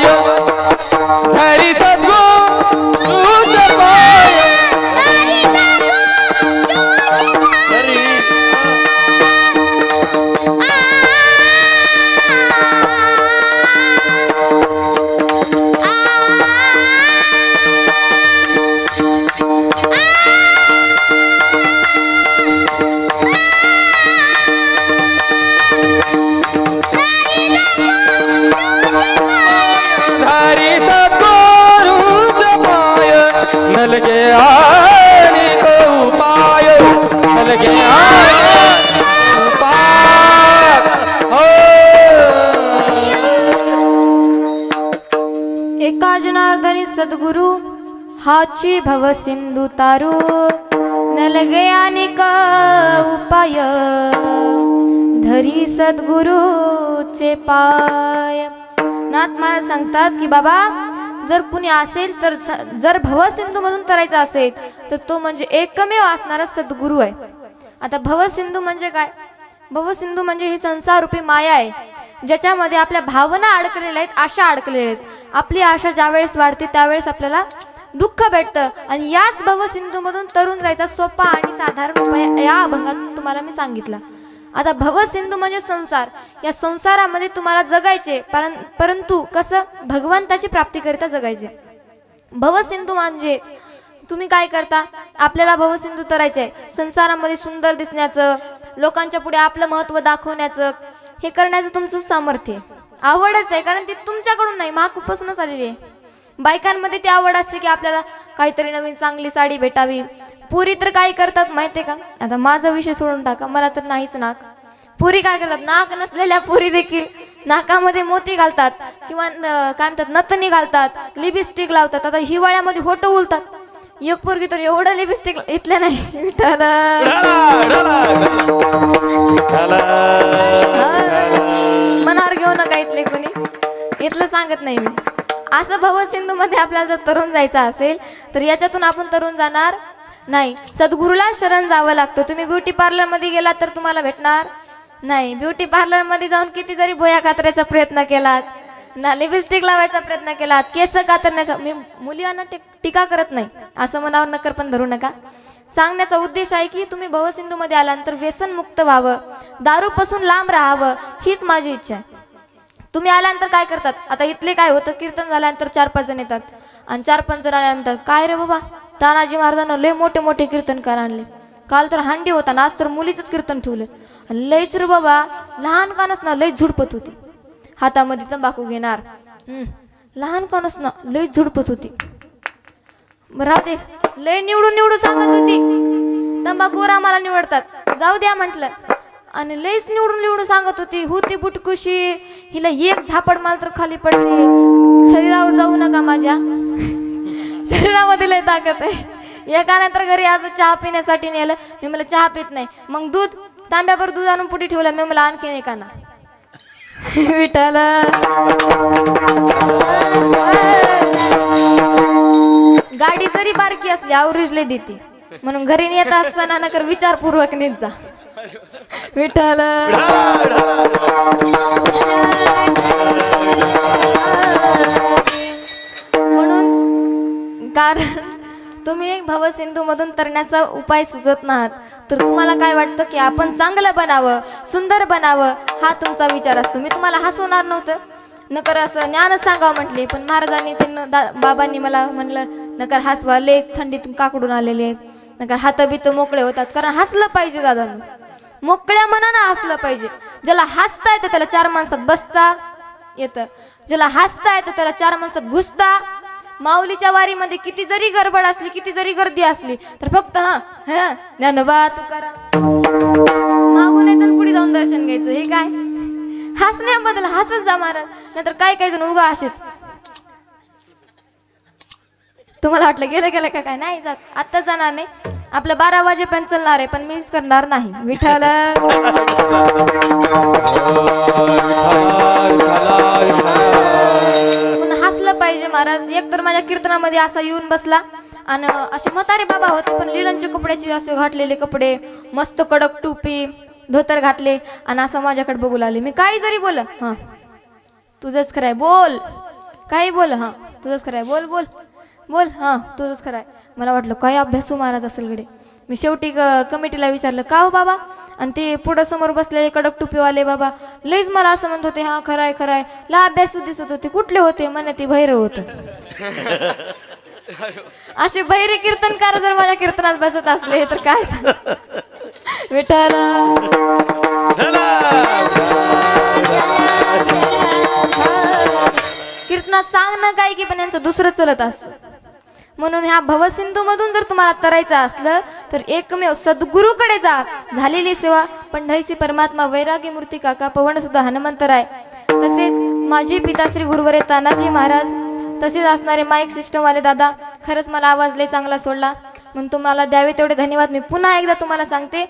एका जनार्दनी सद्गुरु, हाची भव सिंधू तारू, नलगे अनेक उपाय, धरी सद्गुरूचे पाय. नाथ महाराज सांगतात की बाबा जर कुणी असेल तर जर भवसिंधू मधून तरायचं असेल तर तो म्हणजे एकमेव असणारा सद्गुरू आहे. आता भवसिंधू म्हणजे काय? भवसिंधू म्हणजे ही संसाररूपी माया आहे, ज्याच्यामध्ये आपल्या भावना अडकलेल्या आहेत, आशा अडकलेल्या आहेत. आपली आशा ज्यावेळेस वाढते त्यावेळेस आपल्याला दुःख भेटतं. आणि याच भवसिंधूमधून तरुण जायचा सोपा आणि साधारण उपाय या अभंगातून तुम्हाला मी सांगितला. आता भवसिंधू म्हणजे संसार. या संसारामध्ये तुम्हाला जगायचे, परंतु कसं? भगवंताची प्राप्तीकरिता जगायचे. भवसिंधू म्हणजे तुम्ही काय करता? आपल्याला भवसिंधू तरायचे, संसारामध्ये सुंदर दिसण्याचं, लोकांच्या पुढे आपलं महत्त्व दाखवण्याचं, हे करण्याचं तुमचं सामर्थ्य आवडच आहे, कारण ती तुमच्याकडून नाही, मागपासूनच आलेली आहे. बायकांमध्ये ती आवड असते की आपल्याला काहीतरी नवीन चांगली साडी भेटावी. पुरी तर काय करतात माहितीये का? आता माझा विषय सोडून टाका, मला तर नाहीच नाक. पुरी काय करतात? नाक नसलेल्या पुरी देखील नाकामध्ये मोती घालतात किंवा काय म्हणतात नथनी घालतात, लिपस्टिक लावतात. आता हिवाळ्यामध्ये होठ उलतात. एक पोरगी तर एवढं लिपस्टिक इथल्या नाही विठाला मनावर घेऊ नका इथले कोणी, इथलं सांगत नाही मी. असं भवसिंधू मध्ये आपल्याला जर तरुण जायचं असेल तर याच्यातून आपण तरुण जाणार नाही. सद्गुरूला शरण जावं लागतं. तुम्ही ब्युटी पार्लर मध्ये गेलात तर तुम्हाला भेटणार नाही. ब्युटी पार्लर मध्ये जाऊन किती जरी भोया कातरायचा प्रयत्न केलात ना, लिपस्टिक लावायचा प्रयत्न केलात, केस कातरण्याचा, मी मुलींना टीका करत नाही, असं मनावर नकर पण धरू नका. सांगण्याचा उद्देश आहे की तुम्ही भवसिंधू मध्ये आल्यानंतर व्यसनमुक्त व्हावं, दारूपासून लांब राहावं, हीच माझी इच्छा आहे. तुम्ही आल्यानंतर काय करतात? आता इथले काय होतं, कीर्तन झाल्यानंतर 4-5 जण येतात आणि 4-5 जण आल्यानंतर काय रे बाबा, तानाजी महाराजांना लय मोठे मोठे कीर्तनकार आणले, काल तर हांडी होता ना, आज तर मुलीचंच कीर्तन ठेवलं. आणि लयच रे बाबा, लहान कानच ना लय झुडपत होती, हातामध्ये तंबाखू घेणार, लहान कानच ना लय झुडपत होती. राहू दे, लय निवडून सांगत होती, तंबाखूवर आम्हाला निवडतात, जाऊ द्या म्हटलं. आणि लयच निवडून सांगत होती बुटकुशी, हिला एक झापड माल तर खाली पडते, शरीरावर जाऊ नका माझ्या, शरीरामध्ये लय ताकद आहे. एकानंतर घरी आज चहा पिण्यासाठी नेलं, मी मला चहा पित नाही, मग दूध तांब्यावर दूध आणून पुढे ठेवलं, मी मला आणखीन एकाना विठाला. गाडी जरी बारकी असली ॲव्हरेज लय देते, म्हणून घरी नेत असताना नकर विचारपूर्वक नेत जा विठाला. म्हणून कारण तुम्ही भवसिंधू मधून तरण्याचा उपाय सुचत नाहात, तर तुम्हाला काय वाटतं की आपण चांगलं बनावं, सुंदर बनावं, हा तुमचा विचार असतो. मी तुम्हाला हसवणार नव्हतं, नकर असं ज्ञानच सांगावं म्हटले, पण महाराजांनी बाबांनी मला म्हणलं नकर हसवा, लय थंडीतून काकडून आलेले आहेत, नकर हात बीत मोकळे होतात, कारण हसलं पाहिजे दादांनो, मोकळ्या मनानं हसलं पाहिजे. ज्याला हसता येतं त्याला 4 माणसात बसता येतं, ज्याला हसता येतं त्याला 4 माणसात घुसता. माऊलीच्या वारीमध्ये किती जरी गडबड असली, किती जरी गर्दी असली, तर फक्त ज्ञानोबा तुकाराम मागून यायचं आणि पुढे जाऊन दर्शन घ्यायचं. हे काय हसण्याबद्दल हसत जा महाराज, नाहीतर काय काय जण उगा असेच. तुम्हाला वाटलं गेलं का काय? नाही जात, आत्ता जाणार नाही, आपलं 12 वाजेपर्यंत चालणार आहे, पण मीच करणार नाही विठाला. हसलं पाहिजे महाराज. एक तर माझ्या कीर्तनामध्ये असा येऊन बसला आणि असे म्हातारे बाबा होते, पण लिलांच्या कपड्याचे असे घातलेले कपडे, मस्त कडक टोपी, धोतर घातले, आणि असं माझ्याकडे बघू लागले. मी काही जरी बोल, हां तुझंच खरंय, बोल काही बोल, हां तुझंच खरंय, बोल बोल बोल, हां तुझंच खरंय. मला वाटलं काय अभ्यासू महाराज असेल गडे. मी शेवटी कमिटीला विचारलं, का हो बाबा? आणि ते पुढं समोर बसलेले कडक टुपीवाले बाबा लईच मला असं म्हणत होते, हां खराय खराय, ला अभ्यासू दिसत होते. कुठले होते? म्हणे ते भैरव होतं. असे बहिरे कीर्तनकार जर माझ्या कीर्तनात बसत असले तर काय सांग विठाला. कीर्तनात सांगणं काय की, पण यांचं दुसरं चलत असतं. म्हणून ह्या भवसिंधू मधून जर तुम्हाला तरायचं असलं तर एकमेव सद्गुरूकडे जा. झालेली सेवा पंढरीसी परमात्मा वैरागी मूर्ती काका पवन सुद्धा हनुमंतराय, तसेच माझी पिताश्री गुरुवरे तानाजी महाराज, तसेच असणारे माईक सिस्टमवाले दादा, खरंच मला आवाज लय चांगला सोडला, म्हणून तुम्हाला द्यावे तेवढे धन्यवाद. मी पुन्हा एकदा तुम्हाला सांगते,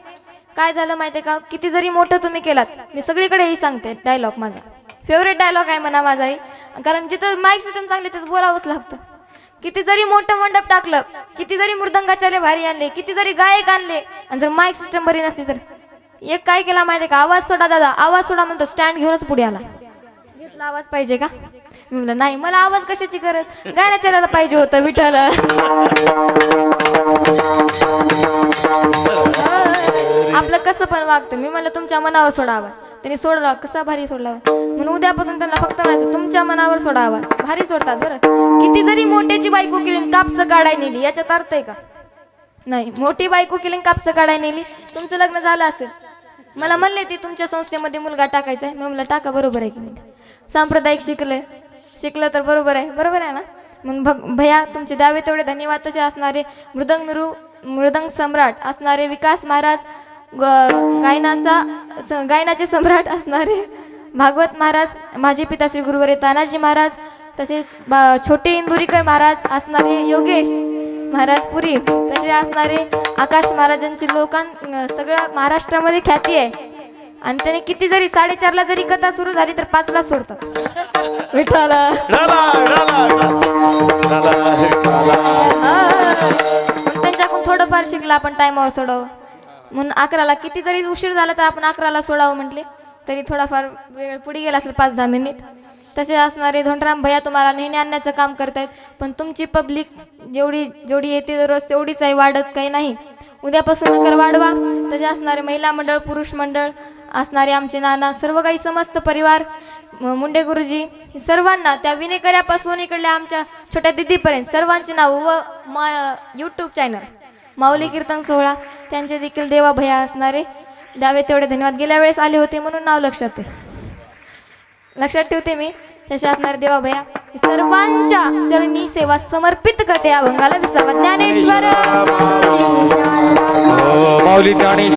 काय झालं माहिती आहे का, किती जरी मोठं तुम्ही केलात, मी सगळीकडेही सांगते, डायलॉग माझा फेवरेट डायलॉग आहे म्हणा माझाही, कारण जिथं माईक सिस्टम चांगले तिथं बोलावंच लागतं. किती जरी मोठं मंडप टाकलं, किती जरी मृदंगाचार्य भारी आणले, किती जरी गायक आणले, आणि जर माईक सिस्टम बरी नसली तर एक काय केला माहिती का, आवाज सोडा दादा, आवाज सोडा म्हणतो, स्टँड घेऊनच पुढे आला. तुला आवाज पाहिजे का? मी म्हणलं नाही, मला आवाज कशाची गरज, गाण्याच्या पाहिजे होतं विठ्ठल. आपलं कसं पण वागतं. मी म्हणलं तुमच्या मनावर सोडा आवाज. त्यांनी सोडला, कसा भारी सोडला. म्हणून उद्यापासून त्यांना फक्त म्हणायचं तुमच्या मनावर सोडा आवाज. भारी सोडतात बरं. किती जरी मोठ्याची बायको केली कापसं काढाय नेली, याच्यात अर्थ आहे का? नाही. मोठी बायको केली कापसं काढाय नेली, तुमचं लग्न झालं असेल, मला म्हणले ती तुमच्या संस्थेमध्ये मुलगा टाकायचा आहे. मी म्हणलं टाका, बरोबर आहे की नाही. सांप्रदायिक शिकलं तर बरोबर आहे ना. मग भैया तुमचे द्यावे तेवढे धन्यवाद. तसे असणारे मृदंग सम्राट असणारे विकास महाराज, गायनाचे सम्राट असणारे भागवत महाराज, माझे पिता श्री गुरुवर्य तानाजी महाराज, तसेच छोटे इंदुरीकर महाराज असणारे योगेश महाराज पुरी, तसे असणारे आकाश महाराजांची सगळं महाराष्ट्रामध्ये ख्याती आहे. आणि त्याने किती जरी 4:30ला जरी कथा सुरू झाली तर 5ला सोडतात. विठाला त्यांच्याकडून थोडंफार शिकला आपण, टायमावर सोडावं म्हणून 11ला, किती जरी उशीर झाला तर आपण 11ला सोडावं म्हटले तरी थोडाफार वेळ पुढे गेला असेल, 5-10 मिनिट. तसे असणारे धोंडराम भैया तुम्हाला नेहमी आणण्याचं काम करतायत. पण तुमची पब्लिक जेवढी येते दररोज तेवढीच आहे, वाढत काही नाही. उद्यापासून नकर वाढवा. तसे असणारे महिला मंडळ, पुरुष मंडळ असणारे आमचे नाना, सर्व काही समस्त परिवार, मुंडे गुरुजी, सर्वांना, त्या विनेकऱ्यापासून इकडल्या आमच्या छोट्या दिदीपर्यंत सर्वांचे नाव व यूट्यूब चॅनल माऊली कीर्तन सोहळा, त्यांचे देखील देवा भैया असणारे द्यावे तेवढे धन्यवाद. गेल्या वेळेस आले होते म्हणून नाव लक्षात ठेवते मी. तसे असणारे देवा भैया सर्वांच्या चरणी सेवा समर्पित करते. अभंगाला विसावा ज्ञानेश्वर
माऊली ज्ञानेश्वर